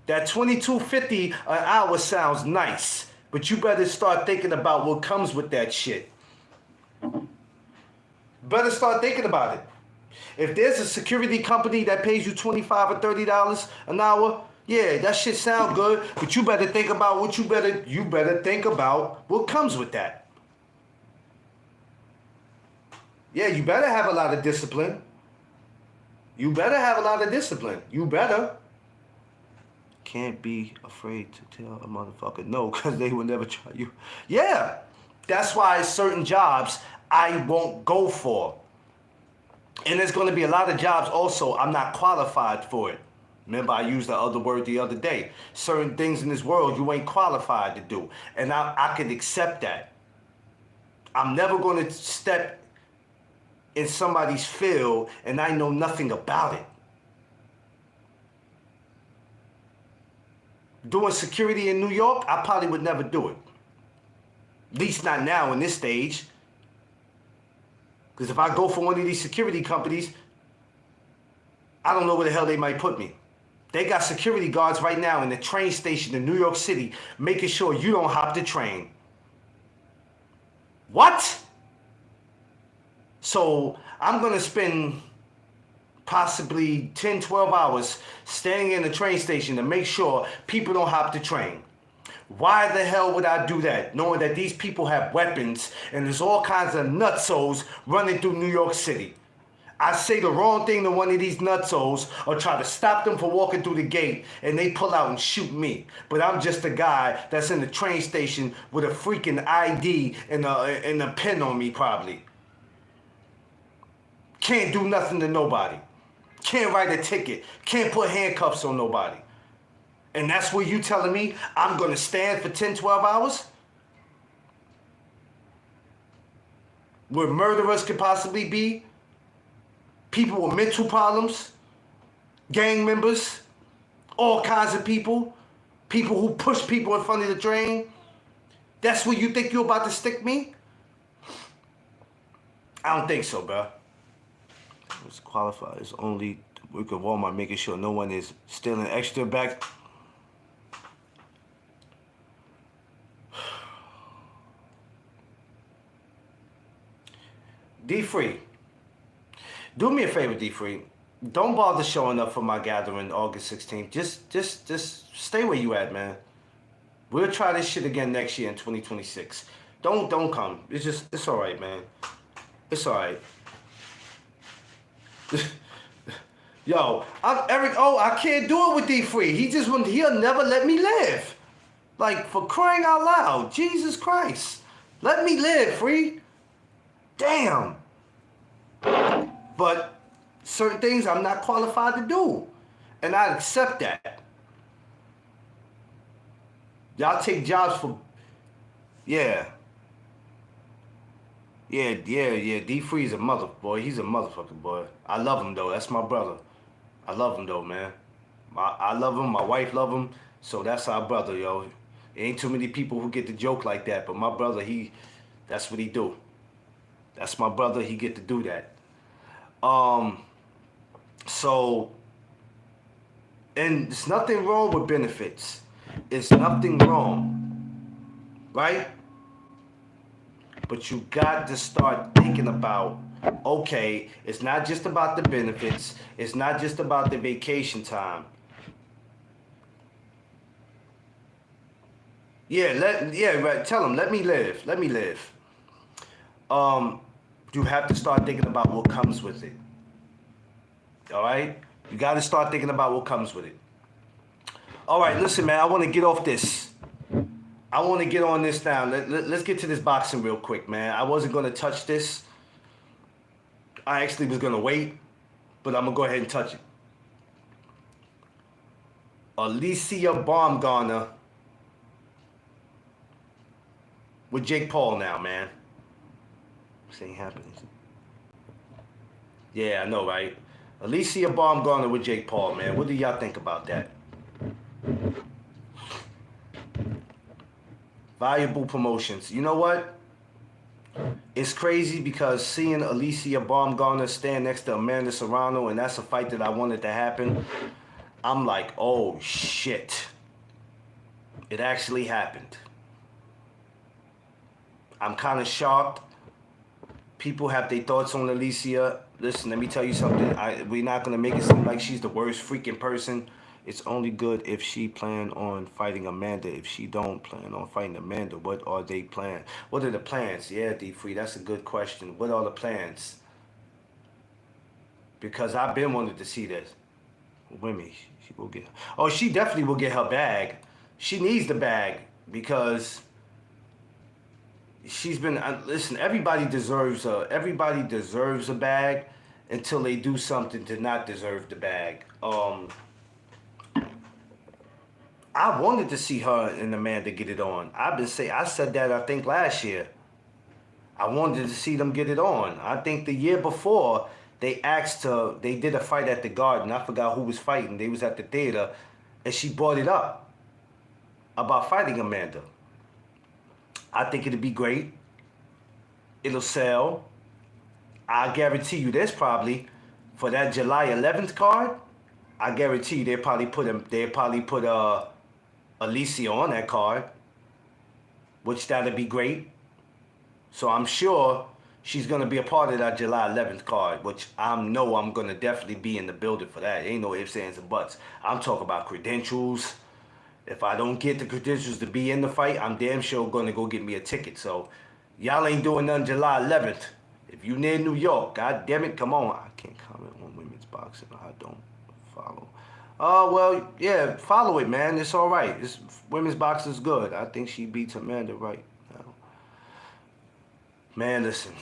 That $22.50 an hour sounds nice, but you better start thinking about what comes with that shit. Better start thinking about it. If there's a security company that pays you $25 or $30 an hour, yeah, that shit sound good, but you better think about you better think about what comes with that. Yeah, you better have a lot of discipline. You better have a lot of discipline. You better. Can't be afraid to tell a motherfucker no, because they will never try you. Yeah, that's why certain jobs I won't go for. And there's going to be a lot of jobs also I'm not qualified for it. Remember, I used the other word the other day. Certain things in this world you ain't qualified to do. And I can accept that. I'm never going to step in somebody's field and I know nothing about it. Doing security in New York, I probably would never do it. At least not now in this stage. Because if I go for one of these security companies, I don't know where the hell they might put me. They got security guards right now in the train station in New York City making sure you don't hop the train. What? So I'm going to spend possibly 10, 12 hours standing in the train station to make sure people don't hop the train. Why the hell would I do that, knowing that these people have weapons and there's all kinds of nutsos running through New York City? I say the wrong thing to one of these nutsos or try to stop them from walking through the gate and they pull out and shoot me. But I'm just a guy that's in the train station with a freaking ID and a pen on me probably. Can't do nothing to nobody. Can't write a ticket. Can't put handcuffs on nobody. And that's where you telling me I'm going to stand for 10, 12 hours? Where murderers could possibly be? People with mental problems? Gang members? All kinds of people? People who push people in front of the train? That's where you think you're about to stick me? I don't think so, bro. It's qualified. It's only work at Walmart making sure no one is stealing extra back. D-Free. Do me a favor, D-Free. Don't bother showing up for my gathering August 16th. Just stay where you at, man. We'll try this shit again next year in 2026. Don't come. It's all right, man. It's all right. Yo, Eric O, I can't do it with D-Free. He'll never let me live. Like, for crying out loud. Jesus Christ. Let me live, Free. Damn. But certain things I'm not qualified to do. And I accept that. Y'all take jobs for... Yeah. Yeah. D-Free is a mother, boy. He's a motherfucker, boy. I love him, though. That's my brother. I love him though, man. I love him. My wife love him. So that's our brother, yo. Ain't too many people who get to joke like that, but my brother, that's what he do. That's my brother. He get to do that. Um, so, and there's nothing wrong with benefits. It's nothing wrong, right? But you got to start thinking about, okay, it's not just about the benefits. It's not just about the vacation time. Yeah, right. Tell him, let me live. Let me live. Um, you have to start thinking about what comes with it. All right? You got to start thinking about what comes with it. All right, listen, man, I want to get off this. I want to get on this now. Let's get to this boxing real quick, man. I wasn't going to touch this. I actually was going to wait, but I'm going to go ahead and touch it. Alycia Baumgardner with Jake Paul now, man. This ain't happening. Yeah, I know, right? Alycia Baumgardner with Jake Paul, man. What do y'all think about that? Valuable promotions. You know what? It's crazy because seeing Alycia Baumgardner stand next to Amanda Serrano, and that's a fight that I wanted to happen, I'm like, oh shit. It actually happened. I'm kind of shocked. People have their thoughts on Alycia. Listen, let me tell you something. We're not going to make it seem like she's the worst freaking person. It's only good if she plan on fighting Amanda. If she don't plan on fighting Amanda, what are they plans? What are the plans? Yeah, D-Free, that's a good question. What are the plans? Because I've been wanting to see this. Women, she will get. Oh, she definitely will get her bag. She needs the bag because she's been. Listen, everybody deserves a bag until they do something to not deserve the bag. I wanted to see her and Amanda get it on. I said that I think last year. I wanted to see them get it on. I think the year before they did a fight at the Garden. I forgot who was fighting. They was at the theater, and she brought it up about fighting Amanda. I think it'd be great. It'll sell. I guarantee you, there's probably for that July 11th card. I guarantee you, they probably put Alycia on that card, which that'd be great. So I'm sure she's gonna be a part of that July 11th card, which I know I'm gonna definitely be in the building for that. Ain't no ifs, ands, and buts. I'm talking about credentials. If I don't get the credentials to be in the fight, I'm damn sure gonna go get me a ticket. So y'all ain't doing nothing July 11th. If you near New York, god damn it, come on. I can't comment on women's boxing. I don't follow. Well, yeah, follow it, man. It's all right. Women's boxing's good. I think she beats Amanda right now. Man, listen,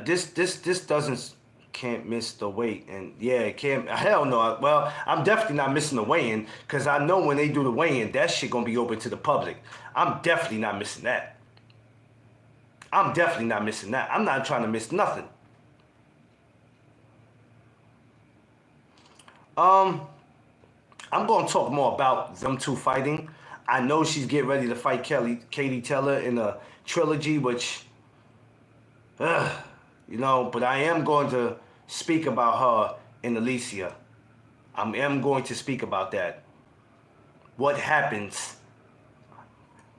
this can't miss the weight, and yeah, it can't. Hell no. Well, I'm definitely not missing the weigh-in because I know when they do the weigh-in, that shit gonna be open to the public. I'm definitely not missing that. I'm definitely not missing that. I'm not trying to miss nothing. I'm going to talk more about them two fighting. I know she's getting ready to fight Katie Taylor in a trilogy, which, but I am going to speak about her in Alycia. I am going to speak about that. What happens?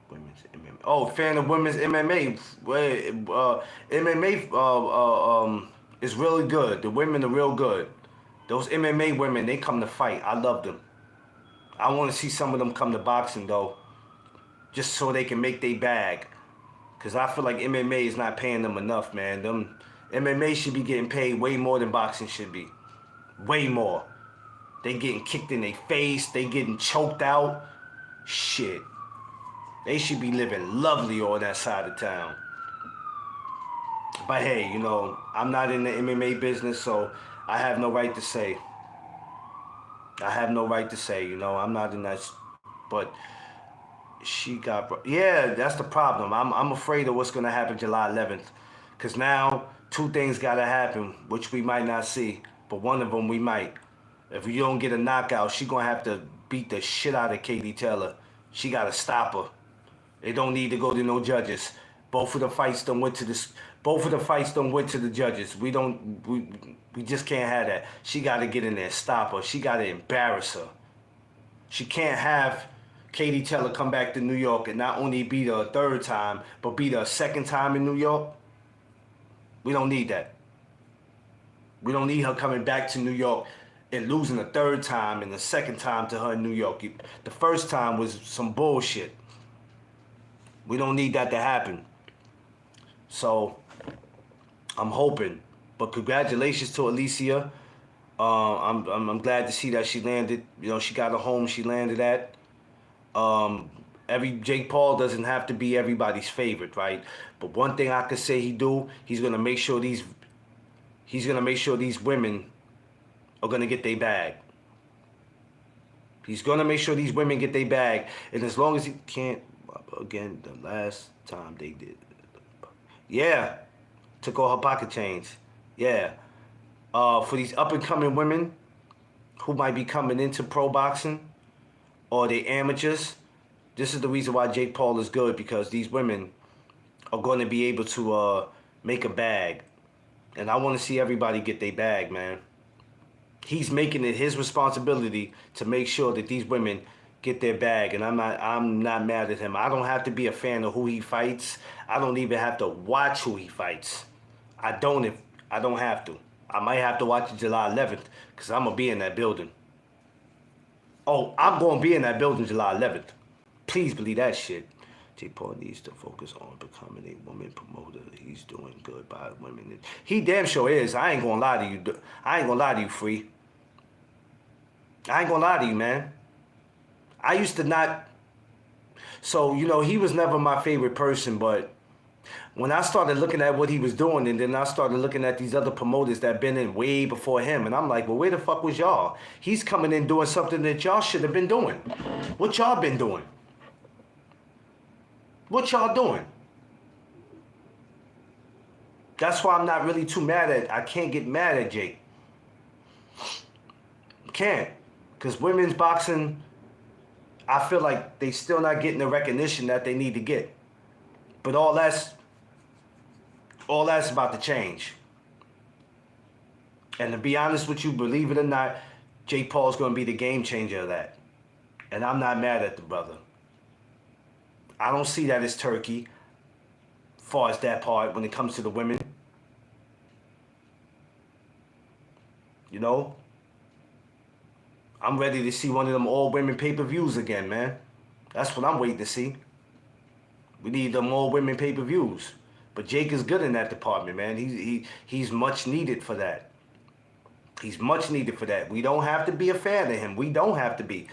Women's MMA. Oh, fan of women's MMA. MMA is really good. The women are real good. Those MMA women, they come to fight. I love them. I want to see some of them come to boxing, though, just so they can make their bag. Because I feel like MMA is not paying them enough, man. Them MMA should be getting paid way more than boxing should be. Way more. They getting kicked in their face. They getting choked out. Shit. They should be living lovely on that side of town. But hey, I'm not in the MMA business, so I have no right to say. I'm not in that. But she got. Yeah, that's the problem. I'm afraid of what's going to happen July 11th. Because now, two things got to happen, which we might not see. But one of them we might. If you don't get a knockout, she gonna have to beat the shit out of Katie Taylor. She gotta stop her. It don't need to go to no judges. Both of the fights done went to this. Both of the fights done went to the judges. We don't. We just can't have that. She got to get in there, stop her. She got to embarrass her. She can't have Katie Taylor come back to New York and not only beat her a third time, but beat her a second time in New York. We don't need that. We don't need her coming back to New York and losing a third time and the second time to her in New York. The first time was some bullshit. We don't need that to happen. So I'm hoping. But congratulations to Alicia. I'm glad to see that she landed. You know, she got a home she landed at. Jake Paul doesn't have to be everybody's favorite, right? But one thing I could say he's gonna make sure these women are gonna get their bag. He's gonna make sure these women get their bag, and as long as he can't, again, the last time they did, yeah, took all her pocket change, yeah. For these up and coming women who might be coming into pro boxing or they amateurs, this is the reason why Jake Paul is good, because these women are going to be able to make a bag. And I want to see everybody get their bag, man. He's making it his responsibility to make sure that these women get their bag, and I'm not mad at him. I don't have to be a fan of who he fights. I don't even have to watch who he fights. I don't have to. I might have to watch it July 11th because I'm going to be in that building. Oh, I'm going to be in that building July 11th. Please believe that shit. Jake Paul needs to focus on becoming a woman promoter. He's doing good by women. He damn sure is. I ain't going to lie to you. I ain't going to lie to you, Free. I ain't going to lie to you, man. I used to not... So, you know, he was never my favorite person, but when I started looking at what he was doing, and then I started looking at these other promoters that been in way before him, and I'm like, well, where the fuck was y'all? He's coming in doing something that y'all should have been doing. What y'all been doing? What y'all doing? That's why I'm not really too mad at... I can't get mad at Jake. Can't. Because women's boxing, I feel like they still not getting the recognition that they need to get. But all that's about to change. And to be honest with you, believe it or not, Jake Paul's going to be the game changer of that. And I'm not mad at the brother. I don't see that as turkey, as far as that part when it comes to the women. You know? I'm ready to see one of them all-women pay-per-views again, man. That's what I'm waiting to see. We need them all-women pay-per-views. But Jake is good in that department, man. He's much needed for that. He's much needed for that. We don't have to be a fan of him. We don't have to be.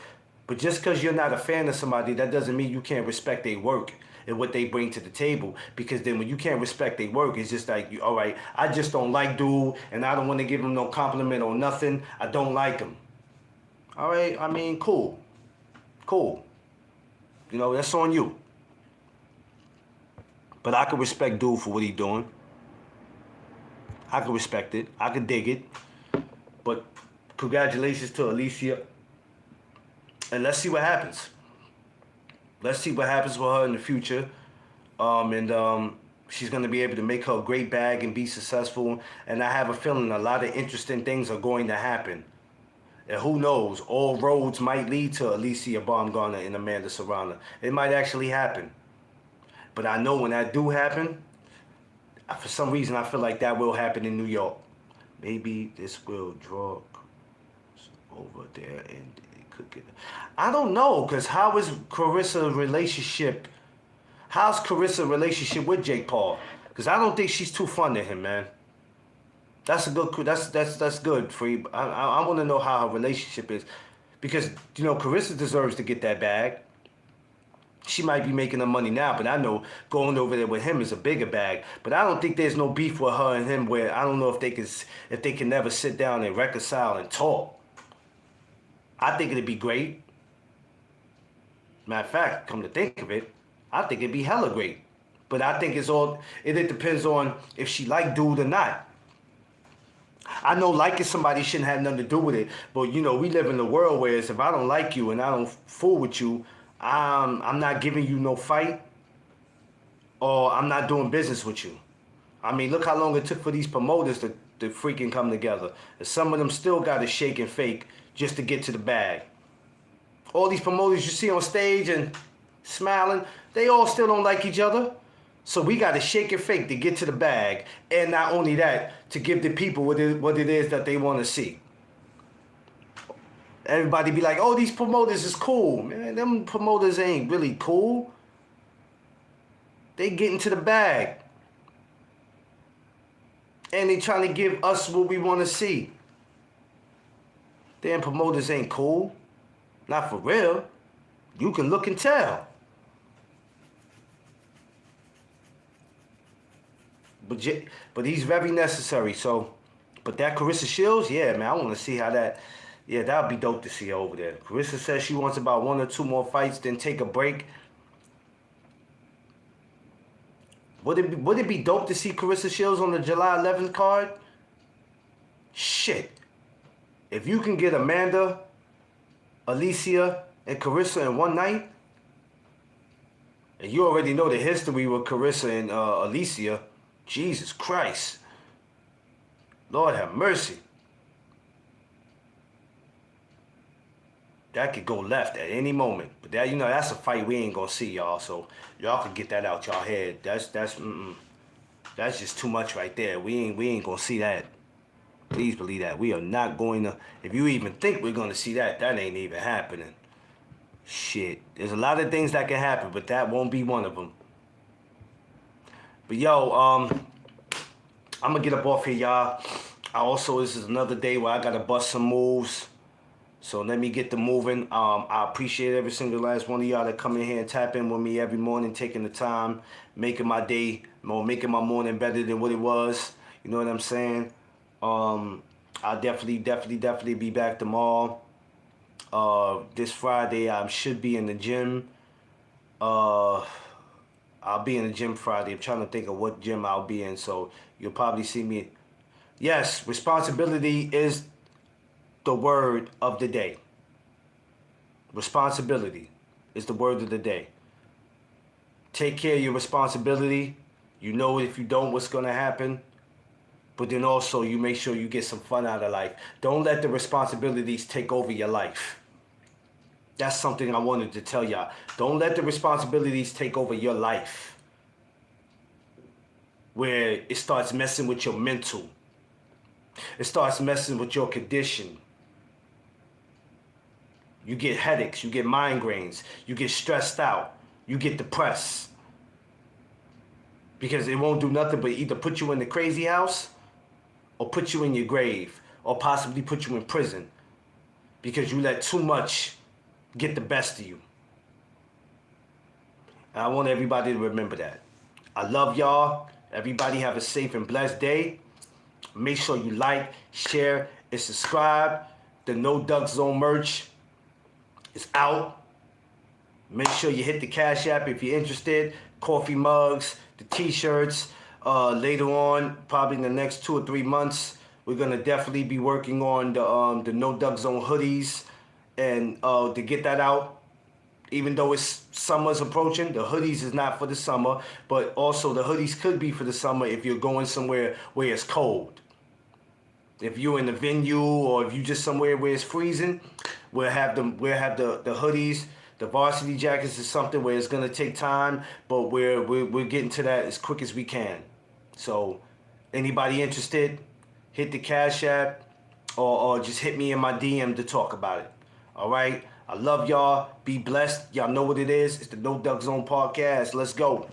But just because you're not a fan of somebody, that doesn't mean you can't respect their work and what they bring to the table. Because then when you can't respect their work, it's just like, all right, I just don't like dude, and I don't want to give him no compliment or nothing. I don't like him. All right, I mean, cool. Cool. You know, that's on you. But I can respect dude for what he doing. I can respect it. I can dig it. But congratulations to Alicia. And let's see what happens. Let's see what happens with her in the future. She's going to be able to make her a great bag and be successful. And I have a feeling a lot of interesting things are going to happen. And who knows, all roads might lead to Alicia Baumgartner and Amanda Serrano. It might actually happen. But I know when that do happen, for some reason I feel like that will happen in New York. Maybe this will draw over there and it could get... I don't know, because how's Carissa's relationship with Jake Paul? Because I don't think she's too fond of him, man. That's a good. That's good for you. I want to know how her relationship is, because you know Carissa deserves to get that bag. She might be making the money now, but I know going over there with him is a bigger bag. But I don't think there's no beef with her and him where I don't know if they can never sit down and reconcile and talk. I think it'd be great. Matter of fact, come to think of it, I think it'd be hella great. But I think it depends on if she like dude or not. I know liking somebody shouldn't have nothing to do with it, but you know, we live in a world where if I don't like you and I don't fool with you, I'm not giving you no fight, or I'm not doing business with you. I mean, look how long it took for these promoters to freaking come together. And some of them still got to shake and fake just to get to the bag. All these promoters you see on stage and smiling, they all still don't like each other. So we got to shake and fake to get to the bag. And not only that, to give the people what it is that they want to see. Everybody be like, oh, these promoters is cool. Man, them promoters ain't really cool. They getting to the bag. And they trying to give us what we want to see. Damn promoters ain't cool. Not for real. You can look and tell. But he's very necessary. So, but that Claressa Shields, yeah, man, I want to see how that. Yeah, that would be dope to see her over there. Claressa says she wants about 1 or 2 more fights, then take a break. Would it be dope to see Claressa Shields on the July 11th card? Shit. If you can get Amanda, Alicia, and Claressa in one night, and you already know the history with Claressa and Alicia, Jesus Christ. Lord have mercy. That could go left at any moment. But that, you know, that's a fight we ain't gonna see, y'all. So y'all can get that out y'all head. That's just too much right there. We ain't gonna see that. Please believe that. We are not going to. If you even think we're gonna see that, that ain't even happening. Shit. There's a lot of things that can happen, but that won't be one of them. But yo, I'm gonna get up off here, y'all. This is another day where I gotta bust some moves. So let me get to moving. I appreciate every single last one of y'all that come in here and tap in with me every morning, taking the time, making my day, making my morning better than what it was. You know what I'm saying? I'll definitely be back tomorrow. This Friday I should be in the gym. I'll be in the gym Friday. I'm trying to think of what gym I'll be in, so you'll probably see me. Yes, responsibility is the word of the day. Responsibility is the word of the day. Take care of your responsibility. You know if you don't, what's going to happen. But then also you make sure you get some fun out of life. Don't let the responsibilities take over your life. That's something I wanted to tell y'all. Don't let the responsibilities take over your life, where it starts messing with your mental. It starts messing with your condition. You get headaches, you get migraines, you get stressed out, you get depressed. Because it won't do nothing but either put you in the crazy house or put you in your grave or possibly put you in prison because you let too much get the best of you. And I want everybody to remember that. I love y'all. Everybody have a safe and blessed day. Make sure you like, share, and subscribe. The No Duck Zone merch is out. Make sure you hit the Cash App if you're interested. Coffee mugs, the t-shirts. Later on, probably in the next 2 or 3 months, we're gonna definitely be working on the No Duck Zone hoodies, and to get that out. Even though it's summer's approaching, the hoodies is not for the summer, but also the hoodies could be for the summer if you're going somewhere where it's cold. If you're in a venue or if you just somewhere where it's freezing, we'll have the hoodies. The varsity jackets is something where it's gonna take time, but we're getting to that as quick as we can. So anybody interested, hit the Cash App or just hit me in my DM to talk about it. All right? I love y'all. Be blessed. Y'all know what it is. It's the No Duck Zone podcast. Let's go.